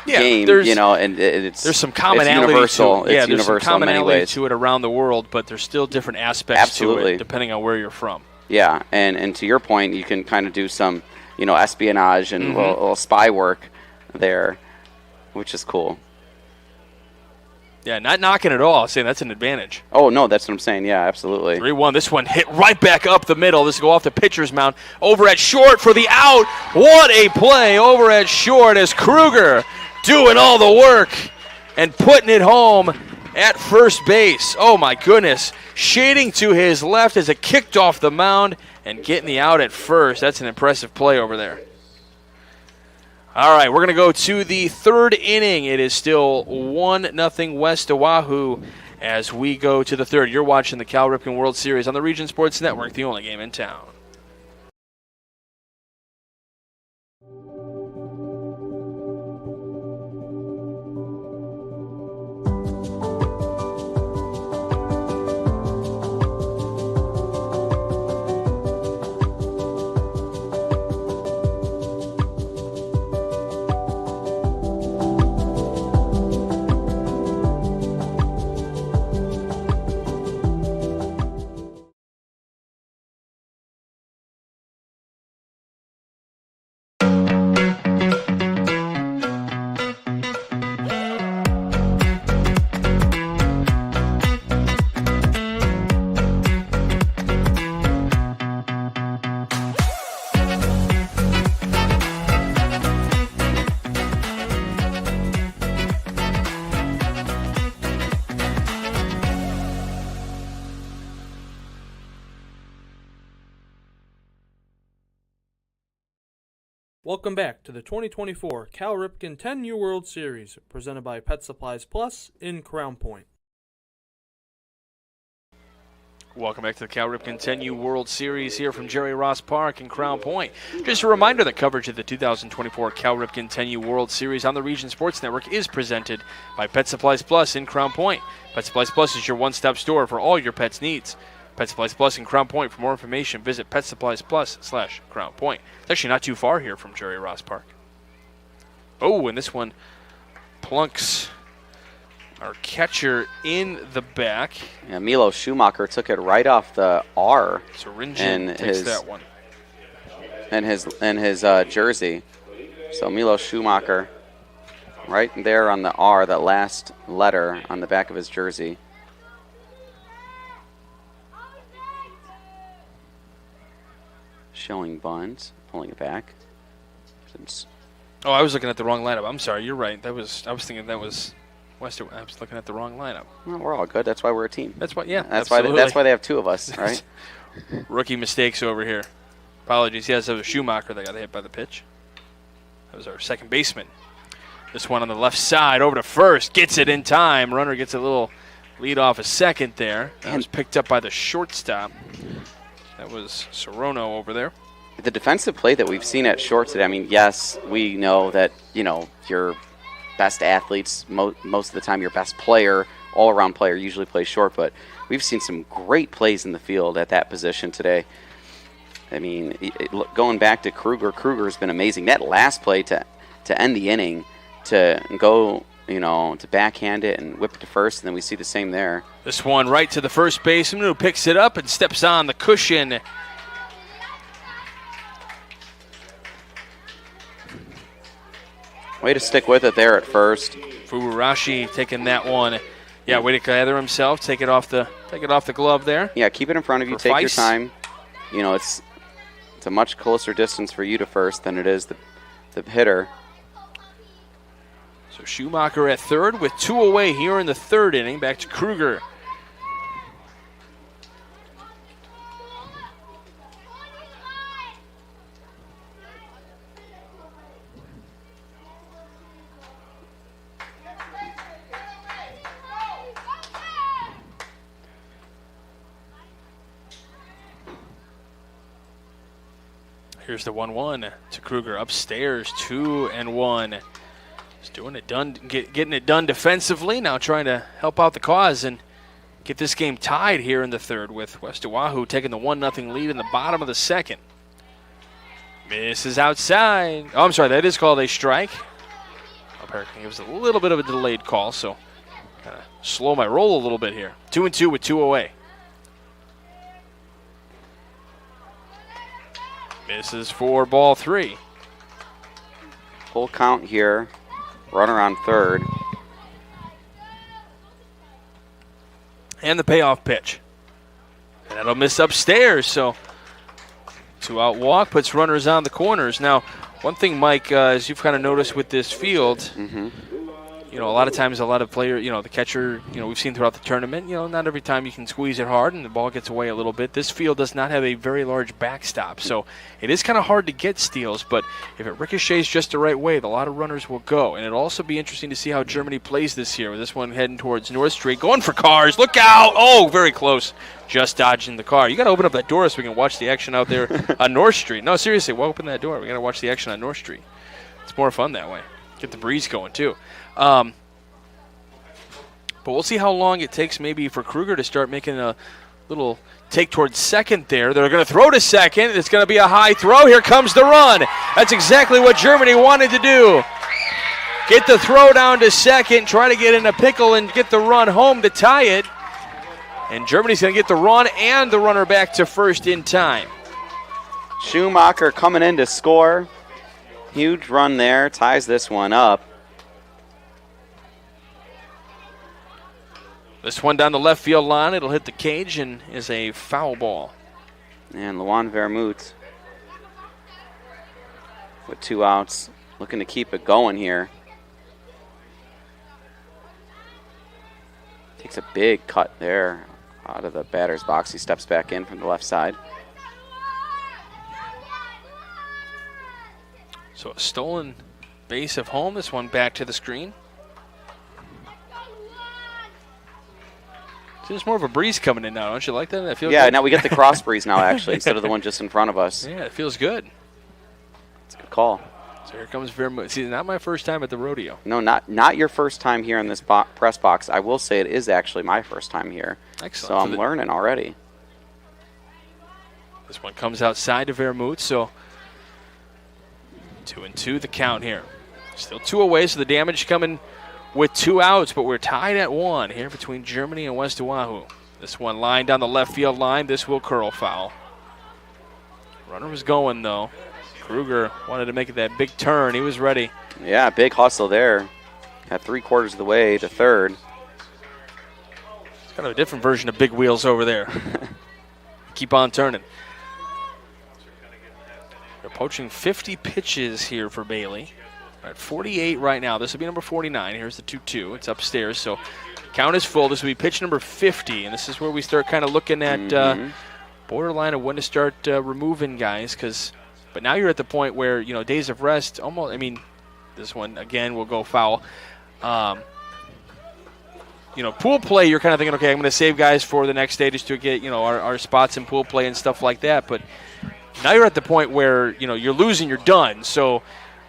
Speaker 2: game, and there's some commonality. It's universal. There's some commonality to it around the world, but there's still different aspects to it, depending on where you're from. Yeah, and to your point, you can kind of do some, espionage and little spy work there, which is cool. Yeah, not knocking at all. Saying that's an advantage. Oh, no, that's what I'm saying. Yeah, absolutely. 3-1. This one hit right back up the middle. This will go off the pitcher's mound. Over at short for the out. What a play over at short as Kruger doing all the work and putting it home at first base. Oh, my goodness. Shading to his left as it kicked off the mound and getting the out at first. That's an impressive play over there. All right, we're going to go to the third inning. It is still 1-0 West Oahu as we go to the third. You're watching the Cal Ripken World Series on the Region Sports Network, the only game in town.
Speaker 1: Welcome back to the 2024 Cal Ripken 10U World Series, presented by Pet Supplies Plus in Crown Point.
Speaker 2: Welcome back to the Cal Ripken 10U World Series here from Jerry Ross Park in Crown Point. Just a reminder that coverage of the 2024 Cal Ripken 10U World Series on the Region Sports Network is presented by Pet Supplies Plus in Crown Point. Pet Supplies Plus is your one-stop store for all your pets' needs. Pet Supplies Plus in Crown Point. For more information, visit PetSuppliesPlus/Crown Point. It's actually not too far here from Jerry Ross Park. Oh, and this one plunks our catcher in the back.
Speaker 3: Yeah, Milo Schumacher took it right off the R.
Speaker 2: So Rinjin takes that one.
Speaker 3: And his jersey. So Milo Schumacher right there on the R, that last letter on the back of his jersey. Showing bunt, pulling it back.
Speaker 2: Oh, I was looking at the wrong lineup. I'm sorry. You're right. I was thinking that was Western. I was looking at the wrong lineup.
Speaker 3: Well, we're all good. That's why we're a team.
Speaker 2: That's why. Yeah.
Speaker 3: That's
Speaker 2: absolutely.
Speaker 3: why they have two of us, right?
Speaker 2: Rookie mistakes over here. Apologies. Yes, that was Schumacher that got hit by the pitch. That was our second baseman. This one on the left side over to first. Gets it in time. Runner gets a little lead off a second there. That was picked up by the shortstop. That was Sorono over there.
Speaker 3: The defensive play that we've seen at short today, I mean, yes, we know that, your best athletes, most of the time your best player, all-around player usually plays short, but we've seen some great plays in the field at that position today. I mean, going back to Kruger's been amazing. That last play to end the inning, to go, to backhand it and whip it to first, and then we see the same there.
Speaker 2: This one right to the first baseman who picks it up and steps on the cushion.
Speaker 3: Way to stick with it there at first.
Speaker 2: Fubarashi taking that one. Yeah, way to gather himself. Take it off the glove there.
Speaker 3: Yeah, keep it in front of you. Take your time. It's a much closer distance for you to first than it is the hitter.
Speaker 2: So Schumacher at third with 2 away here in the third inning. Back to Kruger. Here's the 1-1 to Kruger upstairs, 2-1. He's getting it done defensively. Now trying to help out the cause and get this game tied here in the third with West Oahu taking the 1-0 lead in the bottom of the second. Misses outside. Oh, I'm sorry, that is called a strike. Apparently it was a little bit of a delayed call, so kind of slow my roll a little bit here. 2-2 with 2 away. Misses for ball 3.
Speaker 3: Full count here. Runner on third.
Speaker 2: And the payoff pitch. And that'll miss upstairs, so 2-out walk puts runners on the corners. Now, one thing, Mike, as you've kind of noticed with this field, a lot of times a lot of players, the catcher, we've seen throughout the tournament, not every time you can squeeze it hard and the ball gets away a little bit. This field does not have a very large backstop, so it is kind of hard to get steals, but if it ricochets just the right way, a lot of runners will go. And it'll also be interesting to see how Germany plays this year with this one heading towards North Street, going for cars. Look out! Oh, very close. Just dodging the car. You got to open up that door so we can watch the action out there on North Street. No, seriously, we'll open that door. We got to watch the action on North Street. It's more fun that way. Get the breeze going, too. But we'll see how long it takes maybe for Kruger to start making a little take towards second there. They're going to throw to second. It's going to be a high throw. Here comes the run. That's exactly what Germany wanted to do. Get the throw down to second, try to get in a pickle and get the run home to tie it. And Germany's going to get the run and the runner back to first in time.
Speaker 3: Schumacher coming in to score. Huge run there. Ties this one up.
Speaker 2: This one down the left field line. It'll hit the cage and is a foul ball.
Speaker 3: And Luan Vermouth with 2 outs. Looking to keep it going here. Takes a big cut there out of the batter's box. He steps back in from the left side.
Speaker 2: So a stolen base of home. This one back to the screen. There's more of a breeze coming in now. Don't you like that? That feels good.
Speaker 3: Now we get the cross breeze now, actually, instead of the one just in front of us.
Speaker 2: Yeah, it feels good.
Speaker 3: It's a good call.
Speaker 2: So here comes Vermouth. See, not my first time at the rodeo.
Speaker 3: No, not your first time here in this press box. I will say it is actually my first time here.
Speaker 2: Excellent.
Speaker 3: So I'm learning already.
Speaker 2: This one comes outside to Vermouth, so 2-2 the count here. Still 2 away, so the damage coming with 2 outs, but we're tied at 1 here between Germany and West Oahu. This one line down the left field line. This will curl foul. Runner was going, though. Kruger wanted to make it that big turn. He was ready.
Speaker 3: Yeah, big hustle there. Got 3/4 of the way to third.
Speaker 2: It's kind of a different version of big wheels over there. Keep on turning. They're approaching 50 pitches here for Bailey. We're at 48 right now. This will be number 49. Here's the 2-2. It's upstairs, so count is full. This will be pitch number 50, and this is where we start kind of looking at borderline of when to start removing guys. But now you're at the point where, days of rest almost, this one, again, will go foul. Pool play, you're kind of thinking, okay, I'm going to save guys for the next day just to get, our spots in pool play and stuff like that. But now you're at the point where, you're losing, you're done. So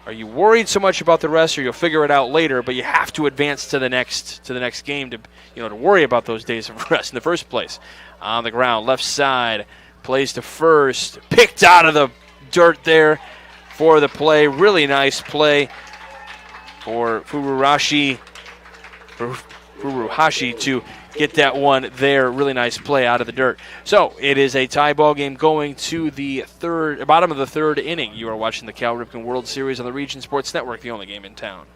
Speaker 2: are you worried so much about the rest, or you'll figure it out later, but you have to advance to the next game to worry about those days of rest in the first place. On the ground, left side, plays to first, picked out of the dirt there for the play. Really nice play for Furuhashi to get that one there. Really nice play out of the dirt. So it is a tie ball game going to the bottom of the third inning. You are watching the Cal Ripken World Series on the Region Sports Network, the only game in town.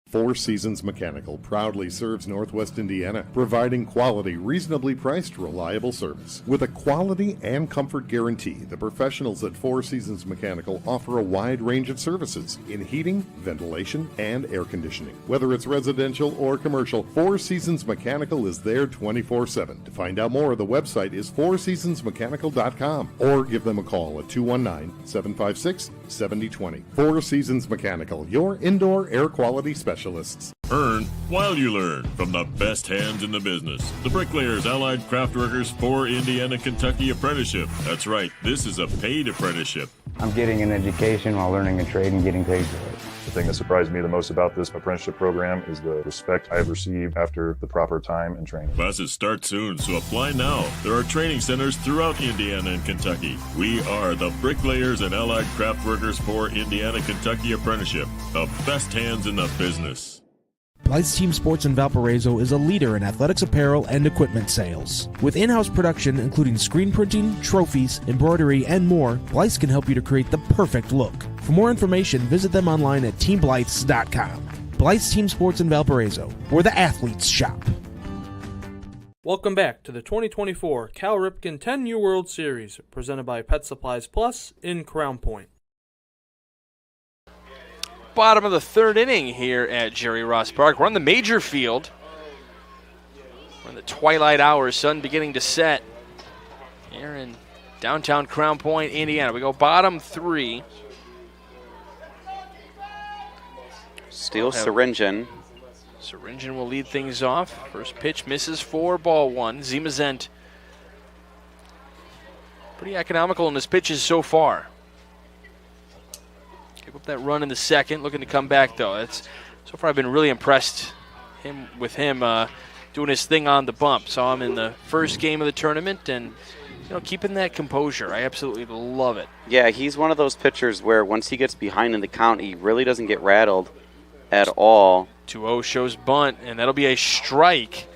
Speaker 11: Four Seasons Mechanical proudly serves Northwest Indiana, providing quality, reasonably priced, reliable service. With a quality and comfort guarantee, the professionals at Four Seasons Mechanical offer a wide range of services in heating, ventilation, and air conditioning. Whether it's residential or commercial, Four Seasons Mechanical is there 24/7. To find out more, the website is fourseasonsmechanical.com or give them a call at 219-756-7020. Four Seasons Mechanical, your indoor air quality specialist.
Speaker 12: Earn while you learn from the best hands in the business. The Bricklayers Allied Craftworkers for Indiana, Kentucky Apprenticeship. That's right, this is a paid apprenticeship.
Speaker 13: I'm getting an education while learning a trade and getting paid for it.
Speaker 14: The thing that surprised me the most about this apprenticeship program is the respect I have received after the proper time and training.
Speaker 12: Classes start soon, so apply now. There are training centers throughout Indiana and Kentucky. We are the Bricklayers and Allied Craftworkers for Indiana, Kentucky Apprenticeship. The best hands in the business.
Speaker 10: Blythe's Team Sports in Valparaiso is a leader in athletics apparel and equipment sales. With in-house production including screen printing, trophies, embroidery, and more, Blythe's can help you to create the perfect look. For more information, visit them online at teamblythes.com. Blythe's Team Sports in Valparaiso, where the athletes shop.
Speaker 1: Welcome back to the 2024 Cal Ripken 10U World Series, presented by Pet Supplies Plus in Crown Point.
Speaker 2: Bottom of the third inning here at Jerry Ross Park. We're on the major field. We're in the twilight hours, sun beginning to set here in downtown Crown Point, Indiana. We go bottom three.
Speaker 3: Steal Syringin.
Speaker 2: Syringin will lead things off. First pitch misses for ball one. Zimazent pretty economical in his pitches so far. Gave up that run in the second, looking to come back though. So far I've been really impressed with him doing his thing on the bump. Saw him in the first game of the tournament and keeping that composure. I absolutely love it.
Speaker 3: Yeah, he's one of those pitchers where once he gets behind in the count, he really doesn't get rattled at all.
Speaker 2: 2-0 shows bunt, and that'll be a strike.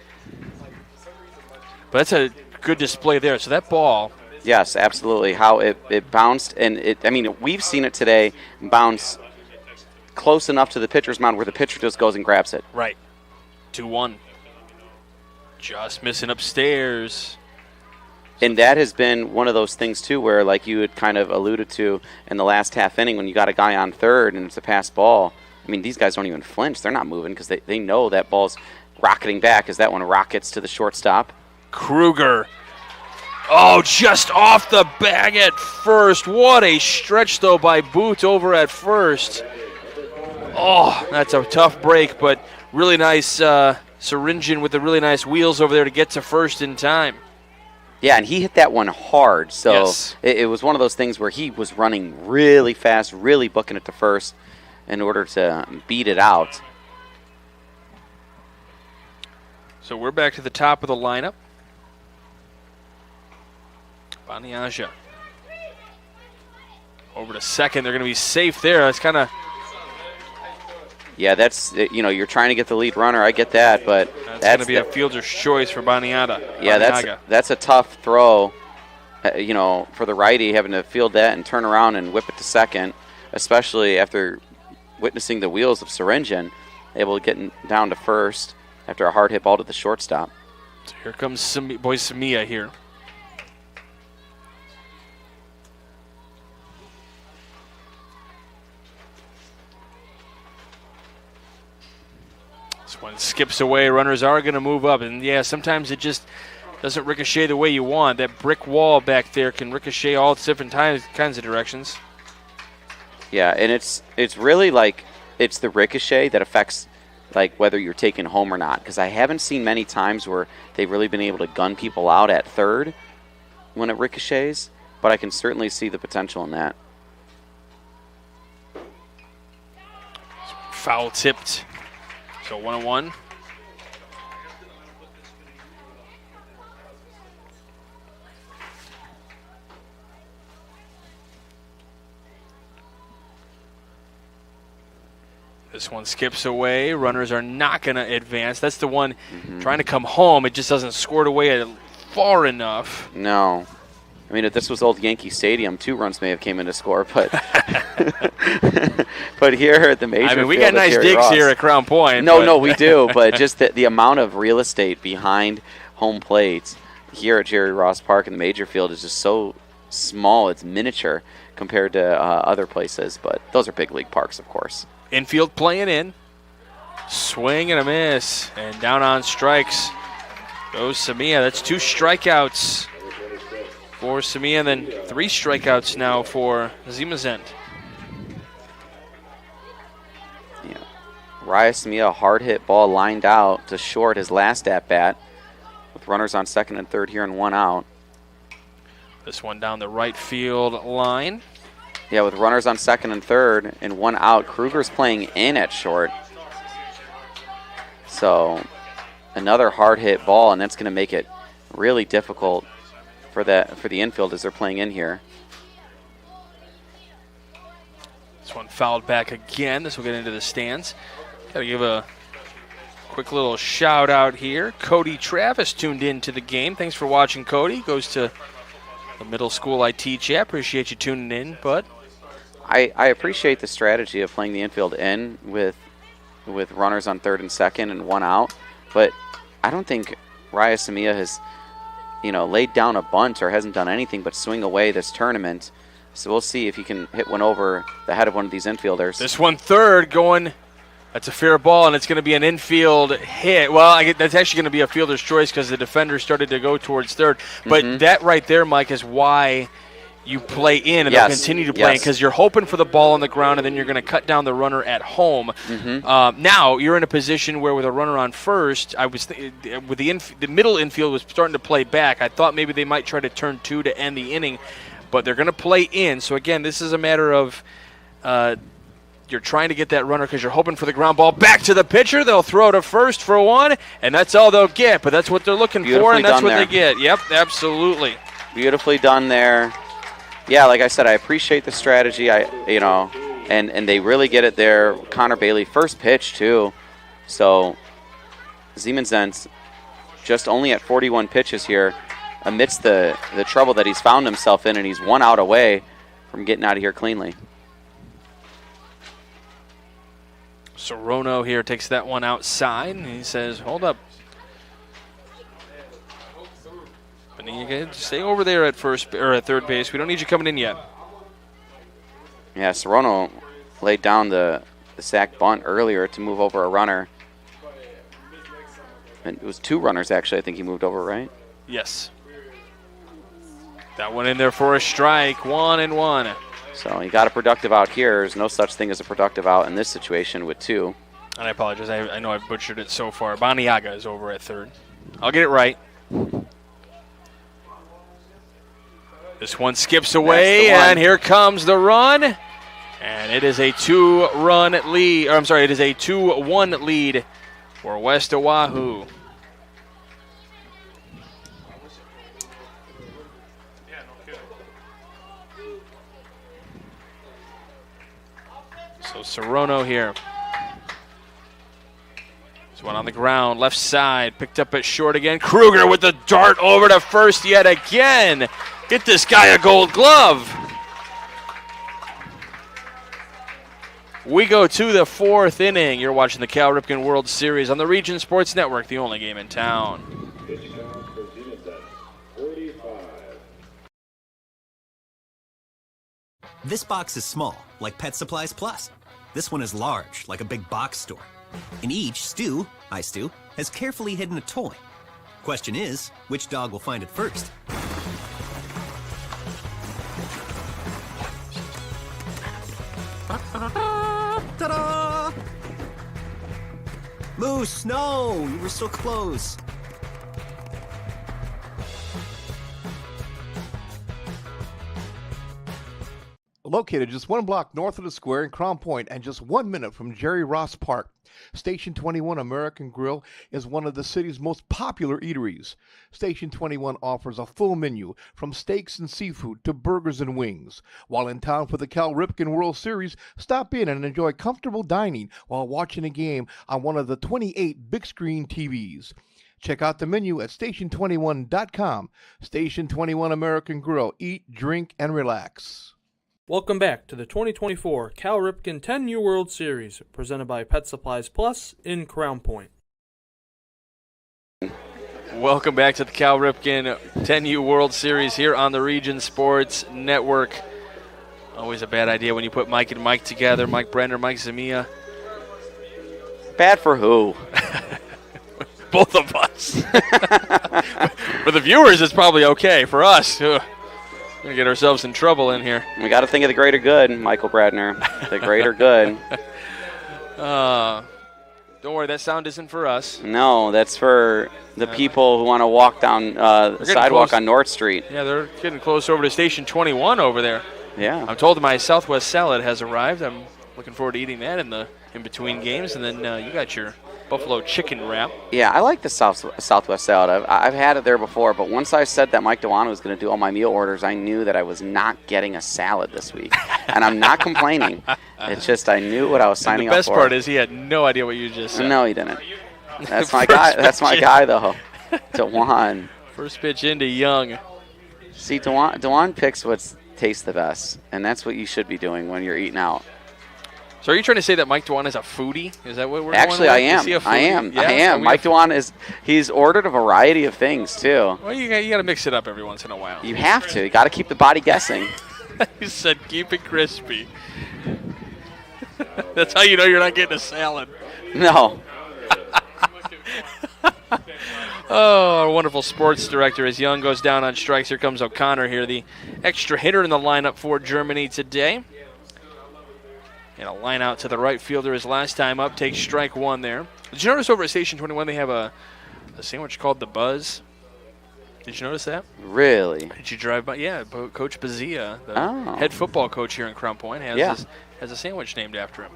Speaker 2: But that's a good display there. So that ball.
Speaker 3: Yes, absolutely. How it bounced, and we've seen it today bounce close enough to the pitcher's mound where the pitcher just goes and grabs it.
Speaker 2: Right. 2-1. Just missing upstairs.
Speaker 3: And that has been one of those things, too, where like you had kind of alluded to in the last half inning when you got a guy on third and it's a pass ball. These guys don't even flinch. They're not moving because they know that ball's rocketing back as that one rockets to the shortstop.
Speaker 2: Kruger. Oh, just off the bag at first. What a stretch, though, by Boot over at first. Oh, that's a tough break, but really nice Syringin with the really nice wheels over there to get to first in time.
Speaker 3: Yeah, and he hit that one hard. So
Speaker 2: yes.
Speaker 3: It was one of those things where he was running really fast, really booking it to first in order to beat it out.
Speaker 2: So we're back to the top of the lineup. Baniaja over to second. They're going to be safe there. That's kind of...
Speaker 3: Yeah, that's, you're trying to get the lead runner. I get that, but
Speaker 2: that's going to be a fielder's choice for Baniaga.
Speaker 3: Yeah, that's a tough throw, for the righty, having to field that and turn around and whip it to second, especially after witnessing the wheels of Syringin, able to get down to first after a hard hit ball to the shortstop.
Speaker 2: So here comes Samia here. skips away. Runners are going to move up. And, yeah, sometimes it just doesn't ricochet the way you want. That brick wall back there can ricochet all different kinds of directions.
Speaker 3: Yeah, and it's really like it's the ricochet that affects like whether you're taking home or not. Because I haven't seen many times where they've really been able to gun people out at third when it ricochets. But I can certainly see the potential in that.
Speaker 2: Foul tipped. So 1-1. This one skips away. Runners are not going to advance. That's the one trying to come home. It just doesn't score it away far enough.
Speaker 3: No. I mean, if this was old Yankee Stadium, 2 runs may have came in to score, but but here at the major
Speaker 2: I mean, we
Speaker 3: field
Speaker 2: got nice digs here at Crown Point.
Speaker 3: No, we do, but just the amount of real estate behind home plate here at Jerry Ross Park in the major field is just so small. It's miniature compared to other places, but those are big league parks, of course.
Speaker 2: Infield playing in. Swing and a miss. And down on strikes goes Samia. That's 2 strikeouts for Samia, and then 3 strikeouts now for Zimazent.
Speaker 3: Yeah. Raya Samia, a hard hit ball lined out to short his last at bat with runners on second and third here and 1 out.
Speaker 2: This one down the right field line.
Speaker 3: Yeah, with runners on second and third and 1 out, Kruger's playing in at short. So another hard hit ball, and that's going to make it really difficult for the infield as they're playing in here.
Speaker 2: This one fouled back again. This will get into the stands. Got to give a quick little shout out here. Cody Travis tuned in to the game. Thanks for watching, Cody. Goes to the middle school I teach at. Appreciate you tuning in, bud.
Speaker 3: I appreciate the strategy of playing the infield in with runners on third and second and 1 out, but I don't think Raya Samia has, laid down a bunt or hasn't done anything but swing away this tournament. So we'll see if he can hit one over the head of one of these infielders.
Speaker 2: This one third going. That's a fair ball, and it's going to be an infield hit. Well, that's actually going to be a fielder's choice because the defender started to go towards third. But that right there, Mike, is why you play in and they'll continue to play in, because you're hoping for the ball on the ground and then you're going to cut down the runner at home. Now you're in a position where with a runner on first, I was with the middle infield was starting to play back. I thought maybe they might try to turn 2 to end the inning, but they're going to play in. So again, this is a matter of you're trying to get that runner because you're hoping for the ground ball back to the pitcher. They'll throw to first for 1, and that's all they'll get. But that's what they're looking for, and that's what they get. Yep, absolutely.
Speaker 3: Beautifully done there. Yeah, like I said, I appreciate the strategy. And they really get it there. Connor Bailey, first pitch too. So Zimazent just only at 41 pitches here, amidst the trouble that he's found himself in, and he's 1 out away from getting out of here cleanly.
Speaker 2: Sorono here takes that one outside, and he says, hold up. Benega, stay over there at third base. We don't need you coming in yet.
Speaker 3: Yeah, Sorono laid down the sack bunt earlier to move over a runner. And it was 2 runners, actually, I think he moved over, right?
Speaker 2: Yes. That one in there for a strike, 1-1.
Speaker 3: So he got a productive out here. There's no such thing as a productive out in this situation with 2.
Speaker 2: And I apologize. I know I've butchered it so far. Baniaga is over at third. I'll get it right. This one skips away, and here comes the run. And it is a 2-run lead. Or I'm sorry, it is a 2-1 lead for West Oahu. So Sorono here. This one on the ground, left side, picked up at short again. Kruger with the dart over to first yet again. Get this guy a gold glove. We go to the 4th inning. You're watching the Cal Ripken World Series on the Region Sports Network, the only game in town.
Speaker 5: This box is small, like Pet Supplies Plus. This one is large, like a big box store. In each stew, has carefully hidden a toy. Question is, which dog will find it first? Ta-da! Moose, no! You were so close.
Speaker 6: Located just 1 block north of the square in Crown Point and just 1 minute from Jerry Ross Park, Station 21 American Grill is one of the city's most popular eateries. Station 21 offers a full menu from steaks and seafood to burgers and wings. While in town for the Cal Ripken World Series, stop in and enjoy comfortable dining while watching a game on one of the 28 big screen TVs. Check out the menu at station21.com. Station 21 American Grill. Eat, drink, and relax.
Speaker 1: Welcome back to the 2024 Cal Ripken 10U World Series, presented by Pet Supplies Plus in Crown Point.
Speaker 2: Welcome back to the Cal Ripken 10U World Series here on the Region Sports Network. Always a bad idea when you put Mike and Mike together. Mike Brenner, Mike Zamia.
Speaker 3: Bad for who?
Speaker 2: Both of us. For the viewers, it's probably okay. For us, we're going to get ourselves in trouble in here.
Speaker 3: We got to think of the greater good, Michael Bradner. The greater good.
Speaker 2: Don't worry, that sound isn't for us.
Speaker 3: No, that's for the people who want to walk down the sidewalk on North Street.
Speaker 2: Yeah, they're getting close over to Station 21 over there.
Speaker 3: Yeah.
Speaker 2: I'm told my Southwest salad has arrived. I'm looking forward to eating that in between games. And then you got your buffalo chicken wrap.
Speaker 3: Yeah, I like the Southwest salad. I've had it there before, but once I said that Mike DeWan was going to do all my meal orders, I knew that I was not getting a salad this week. And I'm not complaining. It's just I knew what I was signing up for.
Speaker 2: The best part is he had no idea what you just said.
Speaker 3: No, he didn't. That's my guy. That's my guy, though. DeWan.
Speaker 2: First pitch into Young.
Speaker 3: See, DeWan picks what tastes the best, and that's what you should be doing when you're eating out.
Speaker 2: So are you trying to say that Mike DeWan is a foodie? Is that what we're
Speaker 3: Actually,
Speaker 2: going
Speaker 3: I am.
Speaker 2: Is he a foodie?
Speaker 3: I am. Mike DeWan he's ordered a variety of things, too.
Speaker 2: Well, you got to mix it up every once in a while.
Speaker 3: You have to. You got to keep the body guessing.
Speaker 2: He said keep it crispy. That's how you know you're not getting a salad.
Speaker 3: No.
Speaker 2: Oh, our wonderful sports director as Young goes down on strikes. Here comes O'Connor here, the extra hitter in the lineup for Germany today. And a line out to the right fielder his last time up. Takes strike one there. Did you notice over at Station 21 they have a sandwich called the Buzz? Did you notice that?
Speaker 3: Really?
Speaker 2: Did you drive by? Yeah, Coach Bazia, the head football coach here in Crown Point, has a sandwich named after him.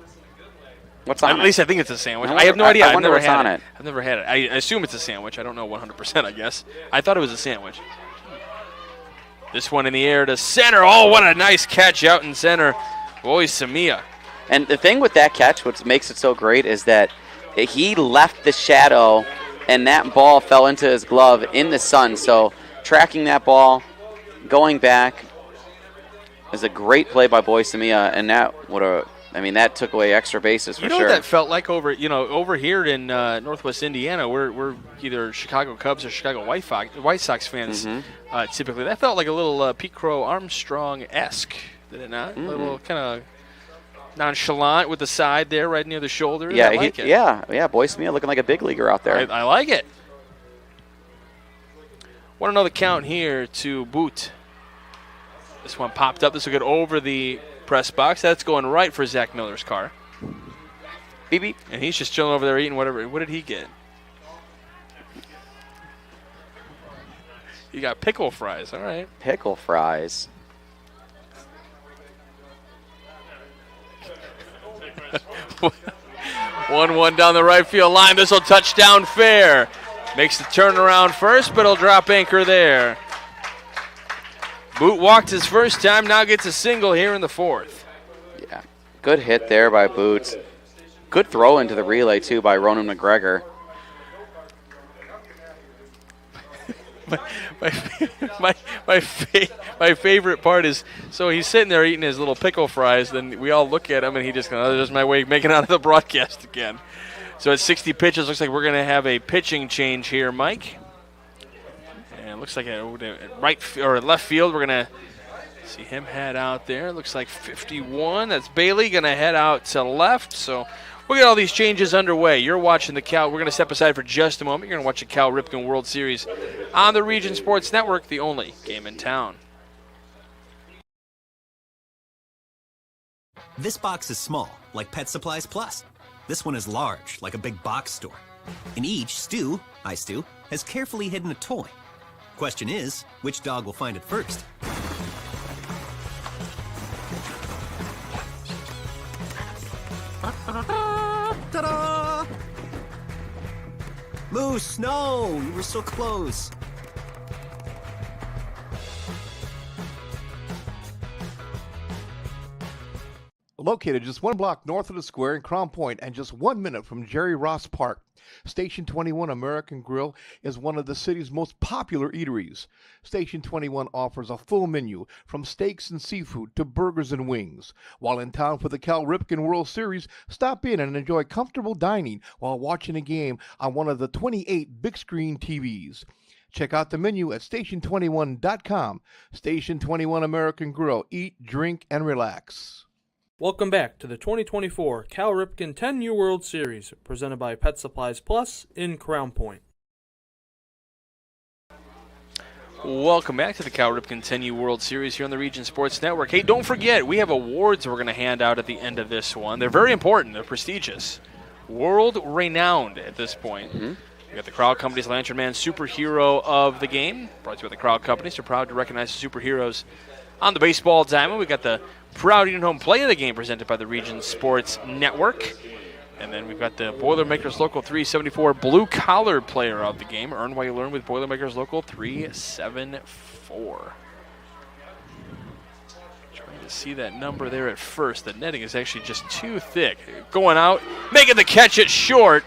Speaker 3: What's on it?
Speaker 2: At least I think it's a sandwich. I have no idea.
Speaker 3: I wonder what's on it.
Speaker 2: I've never had it. I assume it's a sandwich. I don't know 100%, I guess. I thought it was a sandwich. This one in the air to center. Oh, what a nice catch out in center. Boy, Samia.
Speaker 3: And the thing with that catch, what makes it so great, is that he left the shadow and that ball fell into his glove in the sun. So tracking that ball, going back, is a great play by Boy Samia, and that took away extra bases for sure.
Speaker 2: You know what that felt like over here in Northwest Indiana, we're either Chicago Cubs or Chicago White Sox fans. Typically, that felt like a little Pete Crow Armstrong-esque, did it not? A little kind of nonchalant with the side there, right near the shoulder.
Speaker 3: Yeah,
Speaker 2: I like it.
Speaker 3: Yeah. Boy Samia looking like a big leaguer out there.
Speaker 2: I like it. Want to know the count here to Boot. This one popped up. This will get over the press box. That's going right for Zach Miller's car.
Speaker 3: Beep, beep.
Speaker 2: And he's just chilling over there eating whatever. What did he get? You got pickle fries. All right.
Speaker 3: Pickle fries.
Speaker 2: 1-1 down the right field line. This will touch down fair. Makes the turnaround first, but it'll drop anchor there. Boot walked his first time, now gets a single here in the fourth.
Speaker 3: Yeah, good hit there by Boots. Good throw into the relay, too, by Ronan McGregor.
Speaker 2: My favorite part is, so he's sitting there eating his little pickle fries, then we all look at him, and he just goes, there's my way of making it out of the broadcast again. So at 60 pitches, looks like we're going to have a pitching change here, Mike. And looks like left field, we're going to see him head out there. Looks like 51. That's Bailey going to head out to left. So We'll get all these changes underway. You're watching the Cal. We're going to step aside for just a moment. You're going to watch the Cal Ripken World Series on the Region Sports Network, the only game in town.
Speaker 5: This box is small, like Pet Supplies Plus. This one is large, like a big box store. In each, Stu, hi Stu, has carefully hidden a toy. Question is, which dog will find it first? Ta-da! Moose, no! You were so close.
Speaker 6: Located just 1 block north of the square in Crown Point and just 1 minute from Jerry Ross Park, Station 21 American Grill is one of the city's most popular eateries. Station 21 offers a full menu from steaks and seafood to burgers and wings. While in town for the Cal Ripken World Series, stop in and enjoy comfortable dining while watching a game on one of the 28 big screen TVs. Check out the menu at station21.com. Station 21 American Grill. Eat, drink, and relax.
Speaker 1: Welcome back to the 2024 Cal Ripken 10U World Series, presented by Pet Supplies Plus in Crown Point.
Speaker 2: Welcome back to the Cal Ripken 10U World Series here on the Region Sports Network. Hey, don't forget, we have awards we're going to hand out at the end of this one. They're very important. They're prestigious. World-renowned at this point. We got the Crowd Company's Lantern Man Superhero of the Game, brought to you by the Crowd Companies. They're proud to recognize the superheroes on the baseball diamond. We got the Proud Union Home Play of the Game presented by the Region Sports Network. And then we've got the Boilermakers Local 374 Blue Collar Player of the Game. Earn while you learn with Boilermakers Local 374. Trying to see that number there at first. The netting is actually just too thick. Going out, making the catch it short.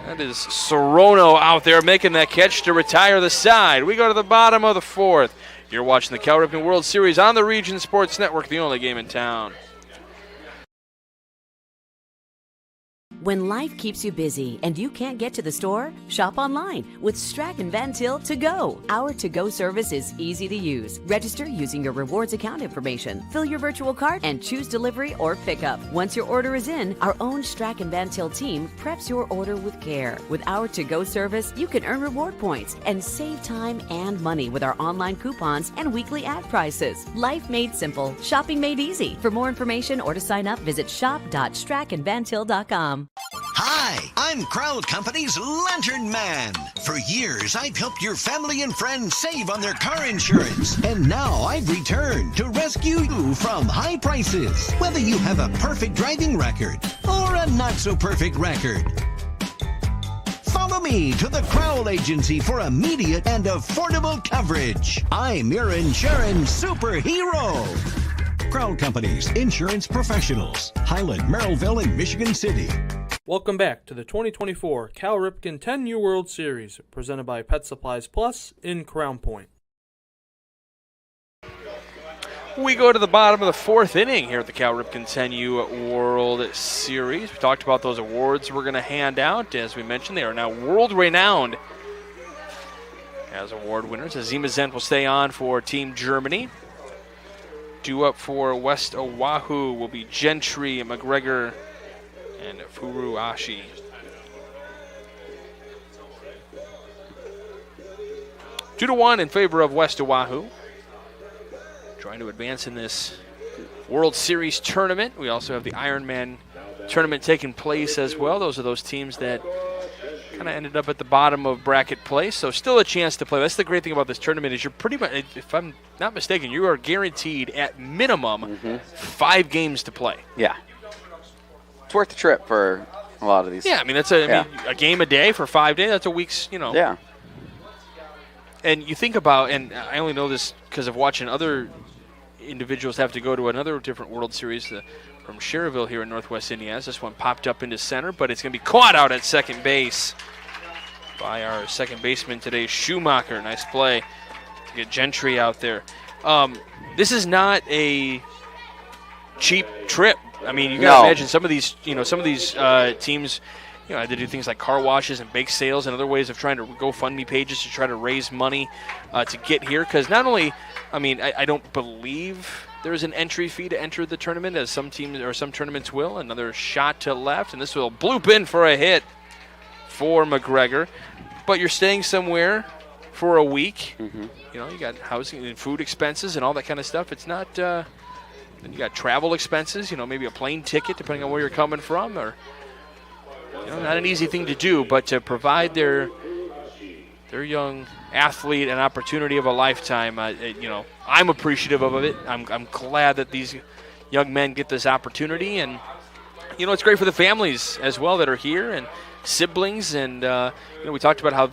Speaker 2: That is Sorono out there making that catch to retire the side. We go to the bottom of the fourth. You're watching the Cal Ripken World Series on the Region Sports Network, the only game in town.
Speaker 7: When life keeps you busy and you can't get to the store, shop online with Strachan Van Til To Go. Our to-go service is easy to use. Register using your rewards account information, fill your virtual card, and choose delivery or pickup. Once your order is in, our own Strachan Van Til team preps your order with care. With our to-go service, you can earn reward points and save time and money with our online coupons and weekly ad prices. Life made simple, shopping made easy. For more information or to sign up, visit shop.strachanvantil.com.
Speaker 8: Hi, I'm Crowd Company's Lantern Man. For years, I've helped your family and friends save on their car insurance. And now I've returned to rescue you from high prices. Whether you have a perfect driving record or a not-so-perfect record. Follow me to the Crowd Agency for immediate and affordable coverage. I'm your insurance superhero. Crowd Companies, insurance professionals. Highland, Merrillville, and Michigan City.
Speaker 1: Welcome back to the 2024 Cal Ripken 10U World Series, presented by Pet Supplies Plus in Crown Point.
Speaker 2: We go to the bottom of the fourth inning here at the Cal Ripken 10U World Series. We talked about those awards we're going to hand out. As we mentioned, they are now world-renowned as award winners. Azima Zent will stay on for Team Germany. Due up for West Oahu will be Gentry, McGregor, and Furuashi. Two to one in favor of West Oahu. Trying to advance in this World Series tournament. We also have the Ironman tournament taking place as well. Those are those teams that kind of ended up at the bottom of bracket play, so still a chance to play. That's the great thing about this tournament is you're pretty much, if I'm not mistaken, you are guaranteed at minimum 5 games to play.
Speaker 3: Yeah. It's worth the trip for a lot of these.
Speaker 2: Yeah, I mean, that's a game a day for 5 days. That's a week's,
Speaker 3: Yeah.
Speaker 2: And you think about, and I only know this because of watching other individuals have to go to another different World Series from Cherryville here in Northwest Indiana. This one popped up into center, but it's going to be caught out at second base by our second baseman today, Schumacher. Nice play to get Gentry out there. This is not a cheap trip. I mean, you got to imagine some of these teams, had to do things like car washes and bake sales and other ways of trying to GoFundMe pages to try to raise money to get here. Because not only, I mean, I don't believe there's an entry fee to enter the tournament, as some teams or some tournaments will. Another shot to left, and this will bloop in for a hit for McGregor. But you're staying somewhere for a week.
Speaker 3: Mm-hmm.
Speaker 2: You know, you got housing and food expenses and all that kind of stuff. It's not. Then you got travel expenses. You know, maybe a plane ticket depending on where you're coming from, or not an easy thing to do. But to provide their young athlete an opportunity of a lifetime, I'm appreciative of it. I'm glad that these young men get this opportunity, and it's great for the families as well that are here and siblings. And we talked about how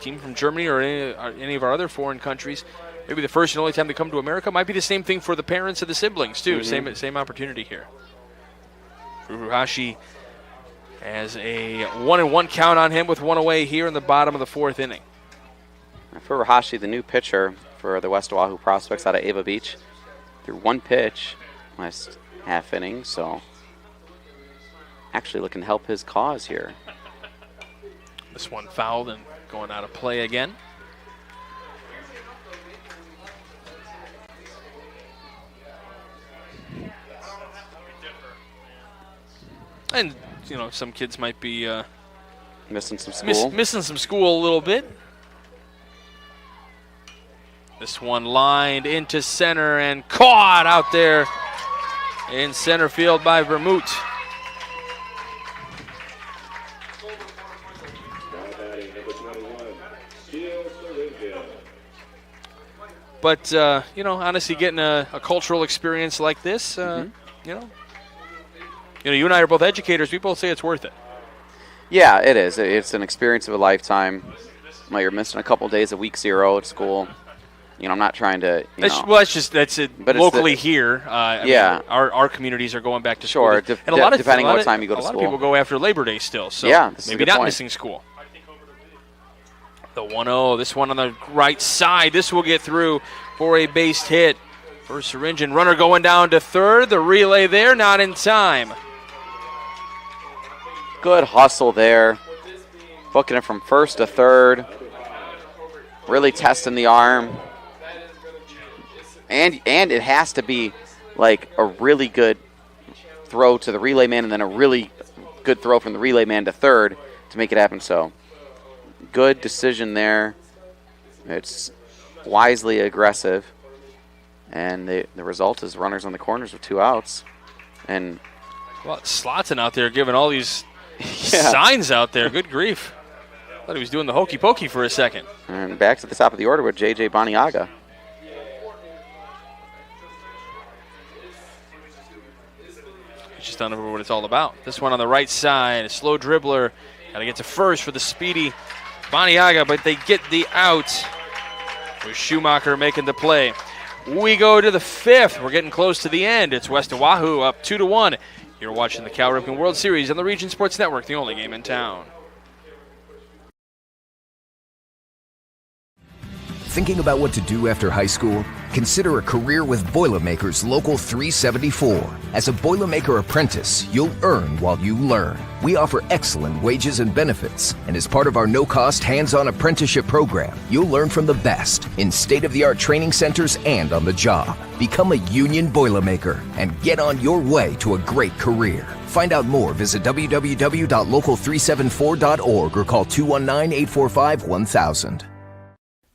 Speaker 2: team from Germany or any of our other foreign countries, maybe the first and only time they come to America might be the same thing for the parents of the siblings too.
Speaker 3: Mm-hmm.
Speaker 2: Same opportunity here. Furuhashi has a 1-1 count on him with one away here in the bottom of the fourth inning.
Speaker 3: Furuhashi, the new pitcher for the West Oahu Prospects out of Ava Beach, threw one pitch last half inning, so actually looking to help his cause here.
Speaker 2: This one fouled and going out of play again. And, some kids might be
Speaker 3: missing some school.
Speaker 2: Missing some school a little bit. This one lined into center and caught out there in center field by Vermouth. But, honestly, getting a cultural experience like this, you and I are both educators. We both say it's worth it.
Speaker 3: Yeah, it is. It's an experience of a lifetime. Well, you're missing a couple days of week 0 at school. I'm not trying to,
Speaker 2: that's it but locally here. Our communities are going back to school.
Speaker 3: Sure, depending on what time you go to school.
Speaker 2: A lot of people go after Labor Day still, so maybe not missing school. The 1-0, this one on the right side. This will get through for a base hit. First syringe and runner going down to third. The relay there, not in time.
Speaker 3: Good hustle there. Booking it from first to third. Really testing the arm. And it has to be like a really good throw to the relay man and then a really good throw from the relay man to third to make it happen. So good decision there. It's wisely aggressive. And the result is runners on the corners with 2 outs. And
Speaker 2: Slotin out there giving all these signs out there. Good grief. Thought he was doing the hokey pokey for a second.
Speaker 3: And back to the top of the order with J.J. Baniaga.
Speaker 2: He's just don't know what it's all about. This one on the right side, a slow dribbler. Got to get to first for the speedy Baniaga, but they get the out with Schumacher making the play. We go to the 5th. We're getting close to the end. It's West Oahu up 2-1. You're watching the Cal Ripken World Series on the Region Sports Network, the only game in town.
Speaker 9: Thinking about what to do after high school? Consider a career with Boilermakers Local 374. As a Boilermaker apprentice, you'll earn while you learn. We offer excellent wages and benefits, and as part of our no-cost hands-on apprenticeship program, you'll learn from the best in state-of-the-art training centers and on the job. Become a union Boilermaker and get on your way to a great career. Find out more, visit www.local374.org or call 219-845-1000.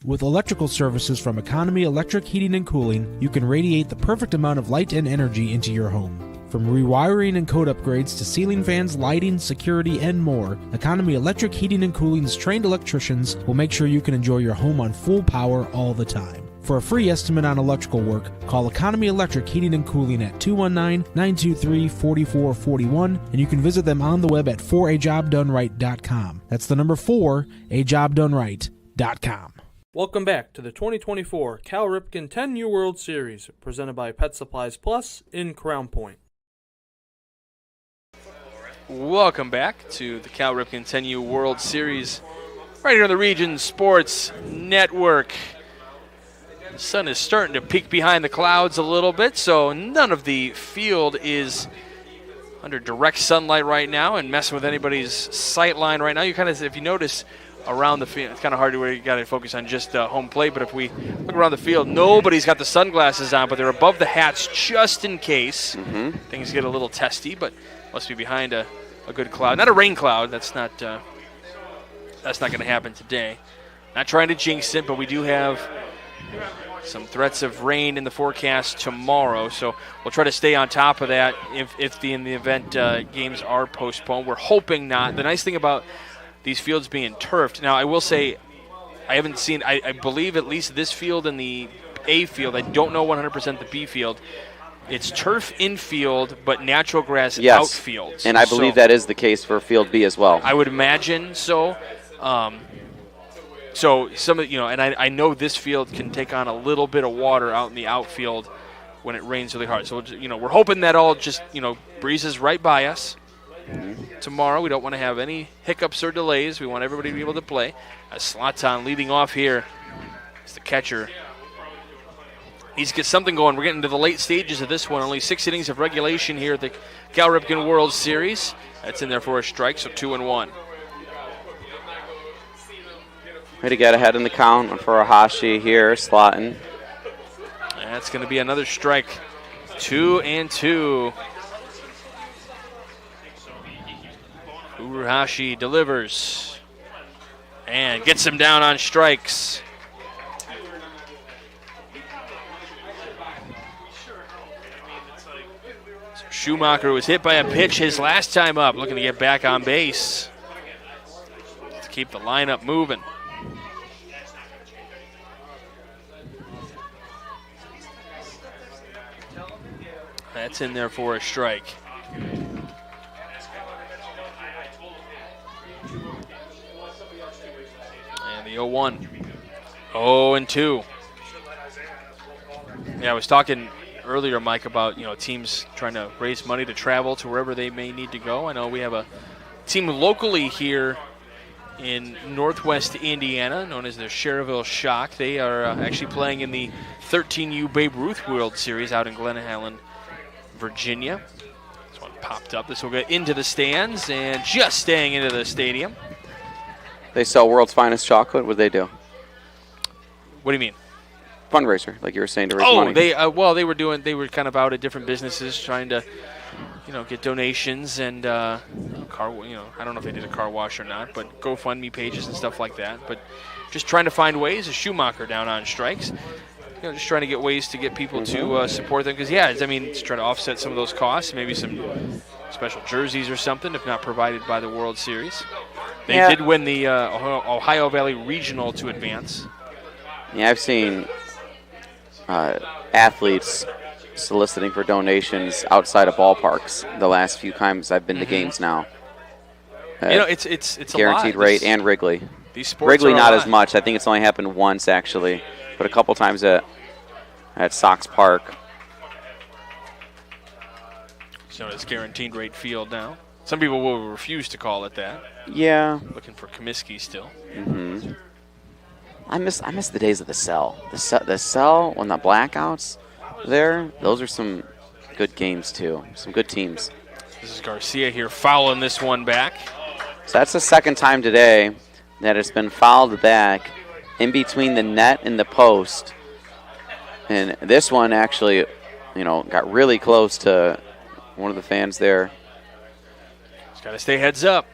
Speaker 10: With electrical services from Economy Electric Heating and Cooling, you can radiate the perfect amount of light and energy into your home. From rewiring and code upgrades to ceiling fans, lighting, security, and more, Economy Electric Heating and Cooling's trained electricians will make sure you can enjoy your home on full power all the time. For a free estimate on electrical work, call Economy Electric Heating and Cooling at 219-923-4441, and you can visit them on the web at 4ajobdoneright.com. That's the number 4ajobdoneright.com.
Speaker 1: Welcome back to the 2024 Cal Ripken 10U World Series, presented by Pet Supplies Plus in Crown Point.
Speaker 2: Welcome back to the Cal Ripken 10U World Series, right here on the Region Sports Network. The sun is starting to peek behind the clouds a little bit, so none of the field is under direct sunlight right now and messing with anybody's sight line right now. You kind of, if you notice, around the field. It's kind of hard to where you got to focus on just home plate, but if we look around the field, nobody's got the sunglasses on, but they're above the hats just in case things get a little testy, but must be behind a good cloud. Not a rain cloud. That's not going to happen today. Not trying to jinx it, but we do have some threats of rain in the forecast tomorrow, so we'll try to stay on top of that if in the event games are postponed. We're hoping not. The nice thing about these fields being turfed, now I will say I haven't seen, I believe at least this field and the A field, I don't know 100% the B field, it's turf infield but natural grass outfield.
Speaker 3: And I believe that is the case for field B as well.
Speaker 2: I would imagine so. So some of and I know this field can take on a little bit of water out in the outfield when it rains really hard. So we're hoping that all just breezes right by us tomorrow. We don't want to have any hiccups or delays. We want everybody to be able to play. Slatan leading off here is the catcher. Needs to get something going. We're getting to the late stages of this one. Only 6 innings of regulation here at the Cal Ripken World Series. That's in there for a strike, so 2-1.
Speaker 3: Way to get ahead in the count for Ahashi here, Slotton.
Speaker 2: That's going to be another strike. 2-2. Uruhashi delivers and gets him down on strikes. So Schumacher was hit by a pitch his last time up, looking to get back on base to keep the lineup moving. That's in there for a strike. And the 0-1. 0-2. Yeah, I was talking earlier, Mike, about teams trying to raise money to travel to wherever they may need to go. I know we have a team locally here in Northwest Indiana known as the Cherville Shock. They are actually playing in the 13U Babe Ruth World Series out in Glen Helen, Virginia. This one popped up. This will get into the stands and just staying into the stadium.
Speaker 3: They sell world's finest chocolate. What do they do?
Speaker 2: What do you mean?
Speaker 3: Fundraiser, like you were saying, to raise money.
Speaker 2: They were kind of out at different businesses trying to, get donations and I don't know if they did a car wash or not, but GoFundMe pages and stuff like that. But just trying to find ways. A Schumacher down on strikes. Just trying to get ways to get people to support them. Because, to try to offset some of those costs, maybe some special jerseys or something, if not provided by the World Series. They did win the Ohio Valley Regional to advance.
Speaker 3: Yeah, I've seen athletes soliciting for donations outside of ballparks the last few times I've been to games now.
Speaker 2: It's
Speaker 3: guaranteed
Speaker 2: a lot.
Speaker 3: rate and Wrigley.
Speaker 2: These sports
Speaker 3: Wrigley
Speaker 2: are
Speaker 3: not
Speaker 2: a
Speaker 3: as much. I think it's only happened once actually, but a couple times at Sox Park.
Speaker 2: So it's guaranteed rate field now. Some people will refuse to call it that.
Speaker 3: Yeah.
Speaker 2: Looking for Comiskey still.
Speaker 3: I miss the days of the cell. The cell when the blackouts there. Those are some good games too. Some good teams.
Speaker 2: This is Garcia here fouling this one back.
Speaker 3: So that's the second time today that it's been fouled back in between the net and the post. And this one actually, got really close to one of the fans there.
Speaker 2: Just got to stay heads up.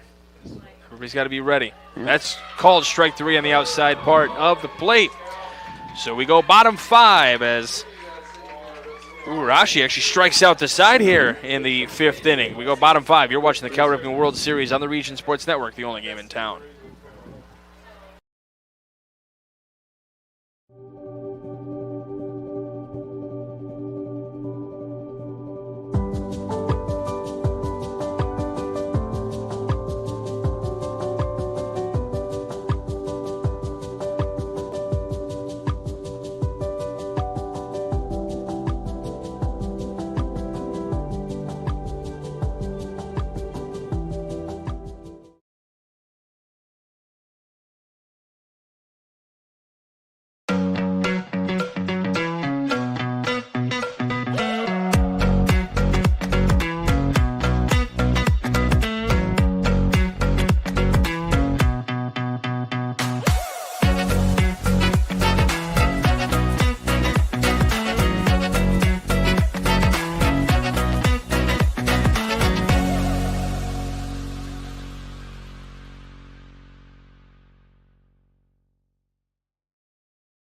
Speaker 2: Everybody's got to be ready. That's called strike 3 on the outside part of the plate. So we go bottom 5 as Rashi actually strikes out the side here in the 5th inning. We go bottom 5. You're watching the Cal Ripken World Series on the Region Sports Network, the only game in town.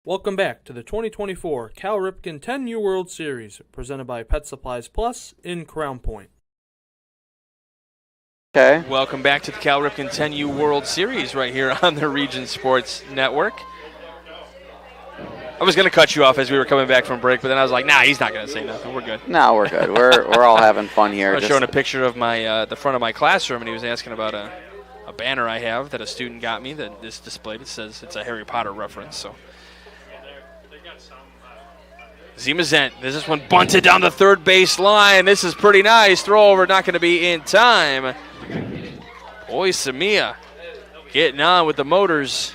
Speaker 1: Welcome back to the 2024 Cal Ripken 10U World Series, presented by Pet Supplies Plus in Crown Point.
Speaker 3: Okay.
Speaker 2: Welcome back to the Cal Ripken 10U World Series right here on the Region Sports Network. I was going to cut you off as we were coming back from break, but then I was like, nah, he's not going to say nothing. We're good.
Speaker 3: No, we're good. We're all having fun here.
Speaker 2: I was showing a picture of my the front of my classroom, and he was asking about a banner I have that a student got me that is displayed. It says it's a Harry Potter reference. So Zimazent, this one bunted down the third base line. This is pretty nice. Throw over, not going to be in time. Boy, Samia getting on with the motors.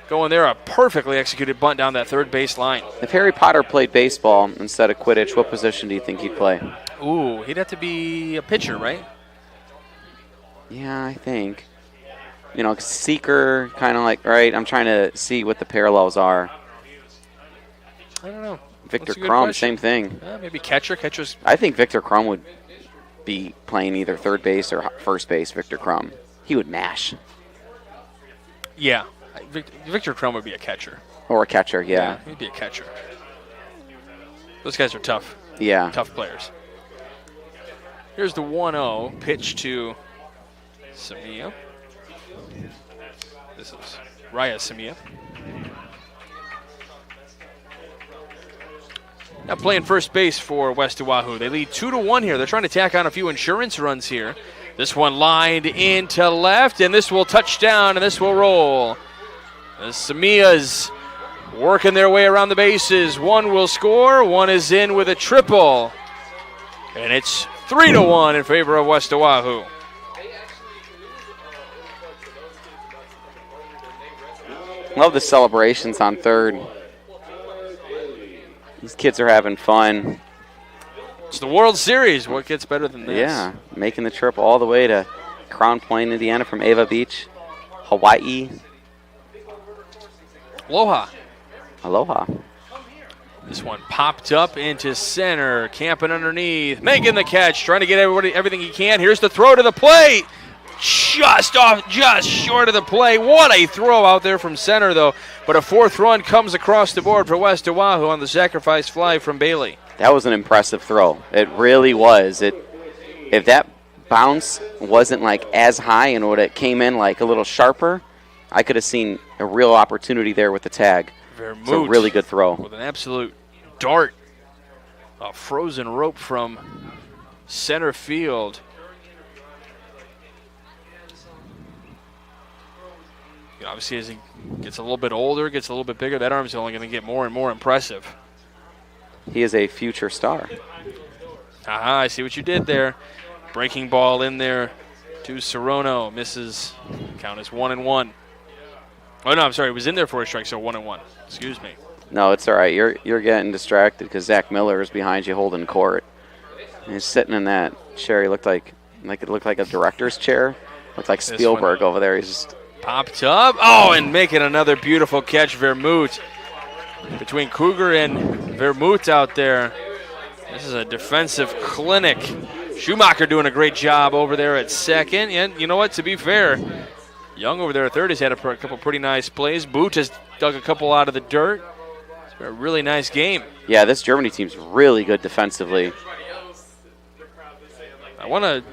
Speaker 2: Going there, a perfectly executed bunt down that third base line.
Speaker 3: If Harry Potter played baseball instead of Quidditch, what position do you think he'd play?
Speaker 2: Ooh, he'd have to be a pitcher, right?
Speaker 3: Yeah, I think. You know, seeker, kind of like, right? I'm trying to see what the parallels are.
Speaker 2: I don't know.
Speaker 3: Victor Crumb, same thing.
Speaker 2: Maybe catcher. Catcher's.
Speaker 3: I think Victor Crumb would be playing either third base or first base. Victor Crumb, he would mash.
Speaker 2: Yeah, Victor Crumb would be a catcher.
Speaker 3: Or a catcher, yeah.
Speaker 2: He'd be a catcher. Those guys are tough.
Speaker 3: Yeah.
Speaker 2: Tough players. Here's the 1-0 pitch to Samia. This is Raya Samia. Now playing first base for West Oahu. They lead 2-1 here. They're trying to tack on a few insurance runs here. This one lined into left, and this will touch down, and this will roll. The Samias working their way around the bases. One will score. One is in with a triple. And it's 3-1 in favor of West Oahu.
Speaker 3: Love the celebrations on third. These kids are having fun.
Speaker 2: It's the World Series. What gets better than this?
Speaker 3: Yeah, making the trip all the way to Crown Point, Indiana from Ava Beach, Hawaii.
Speaker 2: Aloha.
Speaker 3: Aloha.
Speaker 2: This one popped up into center, camping underneath, making the catch, trying to get everything he can. Here's the throw to the plate. Just short of the play. What a throw out there from center, though. But a fourth run comes across the board for West Oahu on the sacrifice fly from Bailey.
Speaker 3: That was an impressive throw. It really was. If that bounce wasn't like as high and would it came in like a little sharper, I could have seen a real opportunity there with the tag. It's a really good throw.
Speaker 2: With an absolute dart. A frozen rope from center field. Obviously, as he gets a little bit older, gets a little bit bigger, that arm's only going to get more and more impressive.
Speaker 3: He is a future star.
Speaker 2: Aha, I see what you did there. Breaking ball in there to Serrano. Misses. Count is 1-1. Oh, no, I'm sorry. It was in there for a strike, so 1-1. Excuse me.
Speaker 3: No, it's all right. You're getting distracted because Zach Miller is behind you holding court. And he's sitting in that chair. He looked like it looked like a director's chair. Looked like Spielberg over there. He's just
Speaker 2: popped up. Oh, and making another beautiful catch, Vermouth. Between Cougar and Vermouth out there. This is a defensive clinic. Schumacher doing a great job over there at second. And you know what, to be fair, Young over there at third has had a couple pretty nice plays. Boot has dug a couple out of the dirt. It's been a really nice game.
Speaker 3: Yeah, this Germany team's really good defensively.
Speaker 2: I want to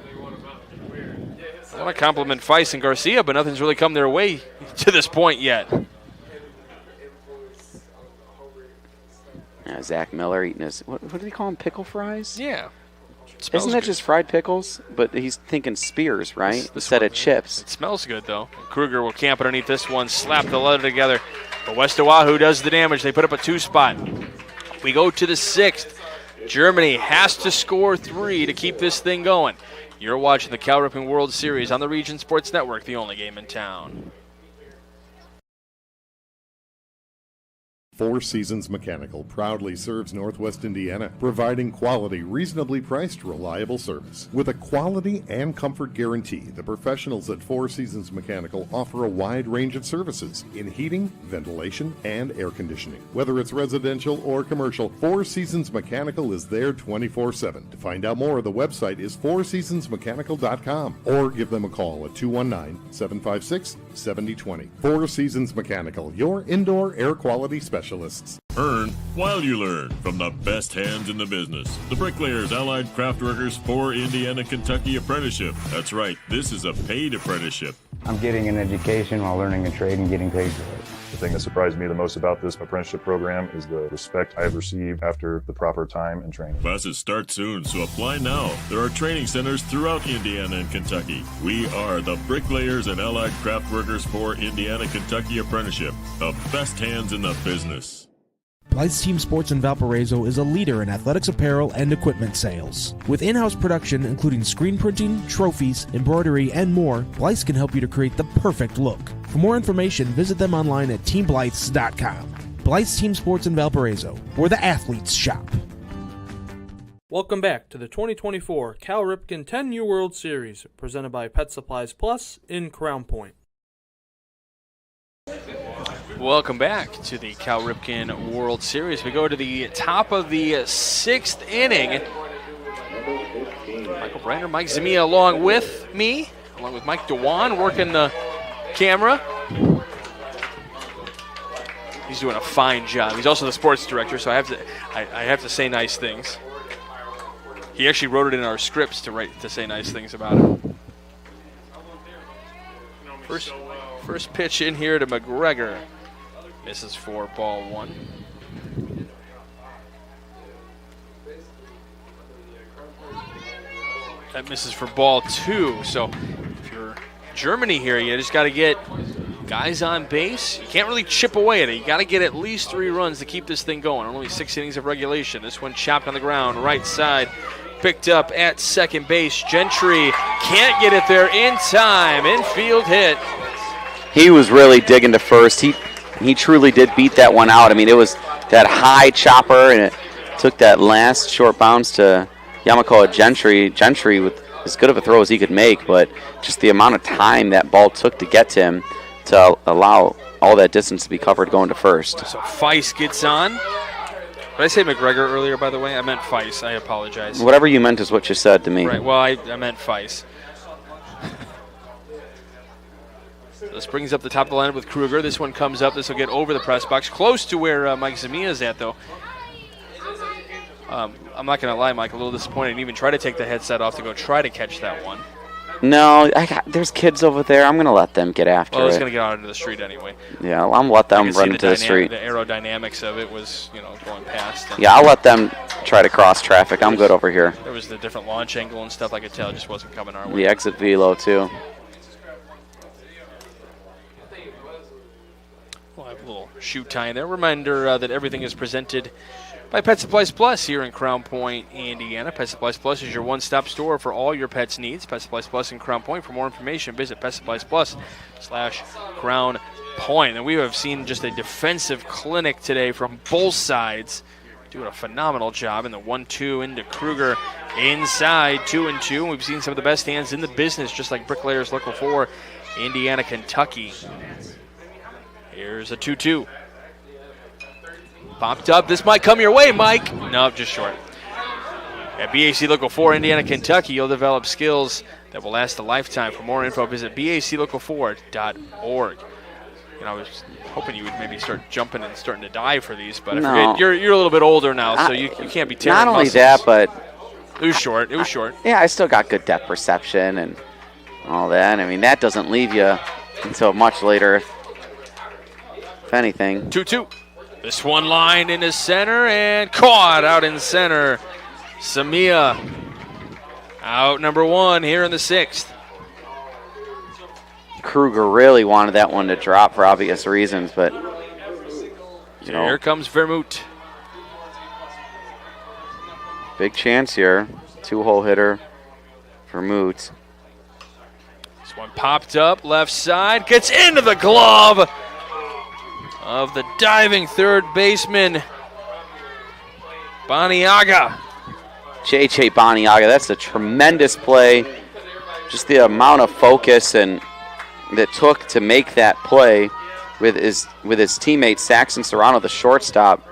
Speaker 2: compliment Feist and Garcia, but nothing's really come their way to this point yet.
Speaker 3: Yeah, Zach Miller eating his, what do they call them, pickle fries?
Speaker 2: Yeah.
Speaker 3: Isn't that just fried pickles? But he's thinking spears, right? Instead of chips.
Speaker 2: It smells good, though. Kruger will camp underneath this one, slap the leather together. But West Oahu does the damage. They put up a 2-spot. We go to the 6th. Germany has to score 3 to keep this thing going. You're watching the Cal Ripken World Series on the Region Sports Network, the only game in town.
Speaker 11: Four Seasons Mechanical proudly serves Northwest Indiana, providing quality, reasonably priced, reliable service. With a quality and comfort guarantee, the professionals at Four Seasons Mechanical offer a wide range of services in heating, ventilation, and air conditioning. Whether it's residential or commercial, Four Seasons Mechanical is there 24/7. To find out more, the website is fourseasonsmechanical.com or give them a call at 219-756-7020. Four Seasons Mechanical, your indoor air quality specialist. specialists.
Speaker 12: Earn while you learn from the best hands in the business. The Bricklayers Allied Craftworkers for Indiana, Kentucky Apprenticeship. That's right, this is a paid apprenticeship.
Speaker 13: I'm getting an education while learning a trade and getting paid for it.
Speaker 14: The thing that surprised me the most about this apprenticeship program is the respect I have received after the proper time and training.
Speaker 12: Classes start soon, so apply now. There are training centers throughout Indiana and Kentucky. We are the Bricklayers and Allied Craftworkers for Indiana, Kentucky Apprenticeship. The best hands in the business.
Speaker 10: Blythe's Team Sports in Valparaiso is a leader in athletics apparel and equipment sales. With in-house production including screen printing, trophies, embroidery, and more, Blythe's can help you to create the perfect look. For more information, visit them online at teamblythes.com. Blythe's Team Sports in Valparaiso, where the athletes shop.
Speaker 1: Welcome back to the 2024 Cal Ripken 10U World Series, presented by Pet Supplies Plus in Crown Point.
Speaker 2: Welcome back to the Cal Ripken World Series. We go to the top of the 6th inning. Michael Brander, Mike Zamia along with me, along with Mike Dewan working the camera. He's doing a fine job. He's also the sports director, so I have to say nice things. He actually wrote it in our scripts to say nice things about him. First pitch in here to McGregor. Misses for ball 1. That misses for ball 2. So if you're Germany here, you just got to get guys on base. You can't really chip away at it. You got to get at least 3 runs to keep this thing going. Only 6 innings of regulation. This one chopped on the ground, right side. Picked up at second base. Gentry can't get it there in time. Infield hit.
Speaker 3: He was really digging to first. He truly did beat that one out. I mean, it was that high chopper, and it took that last short bounce to Yamakoa Gentry. Gentry with as good of a throw as he could make, but just the amount of time that ball took to get to him to allow all that distance to be covered going to first.
Speaker 2: So Feist gets on. Did I say McGregor earlier, by the way? I meant Feist. I apologize.
Speaker 3: Whatever you meant is what you said to me.
Speaker 2: Right, well, I meant Feist. This brings up the top of the lineup with Kruger. This one comes up. This will get over the press box. Close to where Mike Zamia is at, though. I'm not going to lie, Mike, a little disappointed. I didn't even try to take the headset off to go try to catch that one.
Speaker 3: No, there's kids over there. I'm going to let them get after it.
Speaker 2: Well, it's going to get out into the street anyway.
Speaker 3: Yeah, I'm going to let them run into the street.
Speaker 2: The aerodynamics of it was, going past.
Speaker 3: Yeah, I'll let them try to cross traffic. I'm good over here.
Speaker 2: There was the different launch angle and stuff I could tell. It just wasn't coming our way.
Speaker 3: The exit velo, too.
Speaker 2: We'll have a little shoe tie in there. Reminder that everything is presented by Pet Supplies Plus here in Crown Point, Indiana. Pet Supplies Plus is your one-stop store for all your pets' needs. Pet Supplies Plus in Crown Point. For more information, visit PetSuppliesPlus/Crown Point. And we have seen just a defensive clinic today from both sides. Doing a phenomenal job in the 1-2 into Kruger inside 2-2. We've seen some of the best hands in the business, just like Bricklayers Local 4, Indiana, Kentucky. Here's a 2-2. Popped up. This might come your way, Mike. No, just short. At BAC Local 4, Indiana, Kentucky, you'll develop skills that will last a lifetime. For more info, visit baclocal4.org. I was hoping you would maybe start jumping and starting to dive for these, but I forget you're a little bit older now, so you can't be tearing
Speaker 3: Not only
Speaker 2: muscles.
Speaker 3: that, but
Speaker 2: it was short. It was short.
Speaker 3: Yeah, I still got good depth perception and all that. I mean, that doesn't leave you until much later, if anything.
Speaker 2: 2-2. This one line into center and caught out in center. Samia out number 1 here in the 6th.
Speaker 3: Kruger really wanted that one to drop for obvious reasons, but
Speaker 2: here comes Vermouth.
Speaker 3: Big chance here. 2-hole hitter, Vermouth.
Speaker 2: This one popped up left side, gets into the glove of the diving third baseman, Baniaga.
Speaker 3: J.J. Baniaga, that's a tremendous play. Just the amount of focus and that took to make that play with his teammate Saxon Serrano, the shortstop,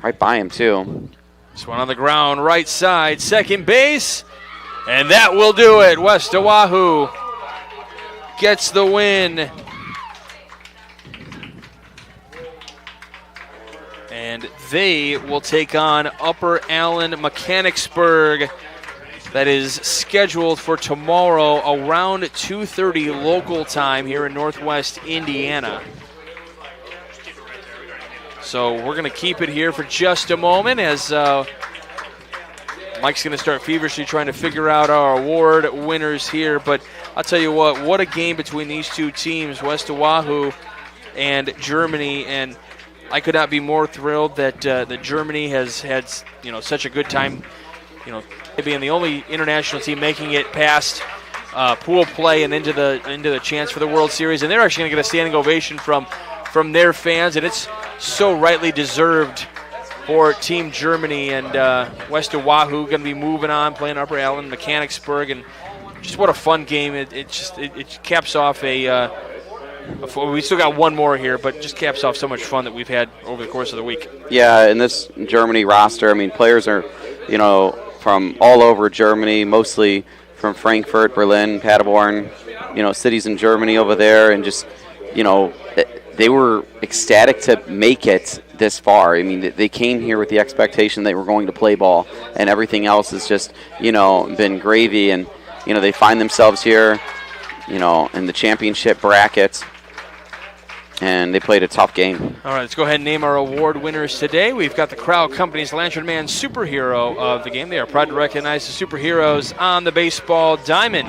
Speaker 3: right by him too.
Speaker 2: This one on the ground, right side, second base, and that will do it. West Oahu gets the win. and they will take on Upper Allen Mechanicsburg. That is scheduled for tomorrow around 2:30 local time here in Northwest Indiana. So we're going to keep it here for just a moment as Mike's going to start feverishly trying to figure out our award winners here. But I'll tell you what a game between these two teams, West Oahu and Germany. And I could not be more thrilled that Germany has had such a good time, being the only international team making it past pool play and into the chance for the World Series. And they're actually going to get a standing ovation from their fans, and it's so rightly deserved for Team Germany. And West Oahu going to be moving on, playing Upper Allen Mechanicsburg, and just what a fun game. It caps off we still got one more here, but just caps off so much fun that we've had over the course of the week. Yeah, and this Germany roster, I mean, players are, from all over Germany, mostly from Frankfurt, Berlin, Paderborn, cities in Germany over there, and just, they were ecstatic to make it this far. I mean, they came here with the expectation they were going to play ball, and everything else has just, been gravy, and, they find themselves here, in the championship bracket, and they played a tough game. All right, let's go ahead and name our award winners today. We've got the Crowd Company's Lantern Man Superhero of the game. They are proud to recognize the superheroes on the baseball diamond.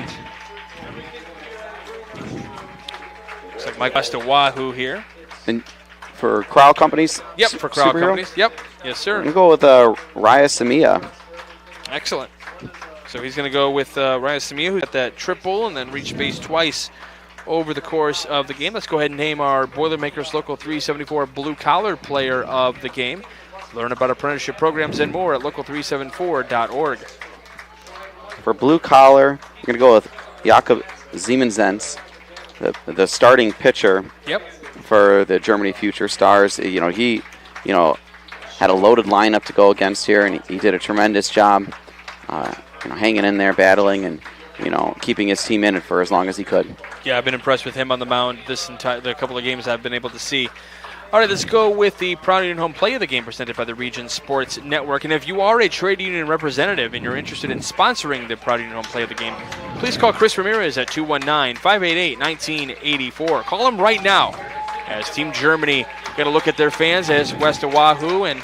Speaker 2: Looks like Mike West Oahu here. And for Crowd Companies? Yep, for Crowd Companies. Yep, yes, sir. I'm going to go with Raya Samia. Excellent. So he's going to go with Raya Samia, who got that triple and then reached base twice over the course of the game. Let's go ahead and name our Boilermakers Local 374 Blue Collar Player of the game. Learn about apprenticeship programs and more at local374.org. For Blue Collar, we're going to go with Jakob Siemensens, the starting pitcher. Yep. For the Germany Future Stars. He had a loaded lineup to go against here, and he did a tremendous job hanging in there, battling, and keeping his team in it for as long as he could. Yeah, I've been impressed with him on the mound the couple of games I've been able to see. All right, let's go with the Proud Union Home Play of the Game presented by the Region Sports Network. And if you are a trade union representative and you're interested in sponsoring the Proud Union Home Play of the Game, please call Chris Ramirez at 219-588-1984. Call him right now as Team Germany going to look at their fans as West Oahu, and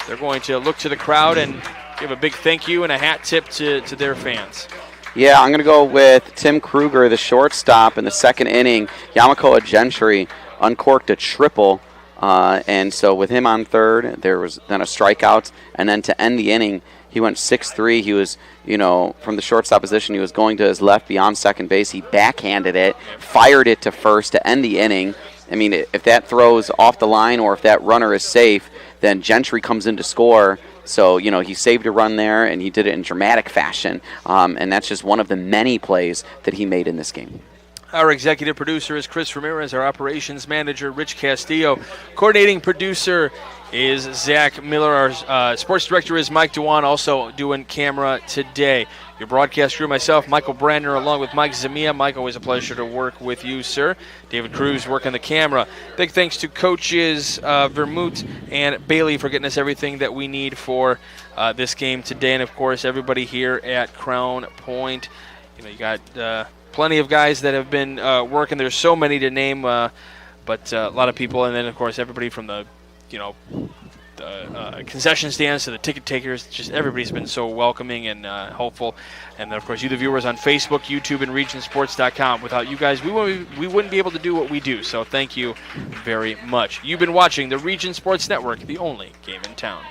Speaker 2: they're going to look to the crowd and give a big thank you and a hat tip to their fans. Yeah, I'm going to go with Tim Kruger, the shortstop, in the second inning. Yamakoa Gentry uncorked a triple, and so with him on third, there was then a strikeout, and then to end the inning, he went 6-3. He was, from the shortstop position, he was going to his left beyond second base. He backhanded it, fired it to first to end the inning. I mean, if that throws off the line or if that runner is safe, then Gentry comes in to score. So, he saved a run there, and he did it in dramatic fashion. And that's just one of the many plays that he made in this game. Our executive producer is Chris Ramirez. Our operations manager, Rich Castillo. Coordinating producer is Zach Miller. Our sports director is Mike Dewan, also doing camera today. Your broadcast crew, myself, Michael Brandner, along with Mike Zamia. Mike, always a pleasure to work with you, sir. David Cruz working the camera. Big thanks to coaches Vermouth and Bailey for getting us everything that we need for this game today. And, of course, everybody here at Crown Point. You got plenty of guys that have been working. There's so many to name, but a lot of people. And then, of course, everybody from the concession stands to the ticket takers. Just everybody's been so welcoming and helpful. And then, of course, you, the viewers on Facebook, YouTube, and regionsports.com. Without you guys, we wouldn't be able to do what we do. So thank you very much. You've been watching the Region Sports Network, the only game in town.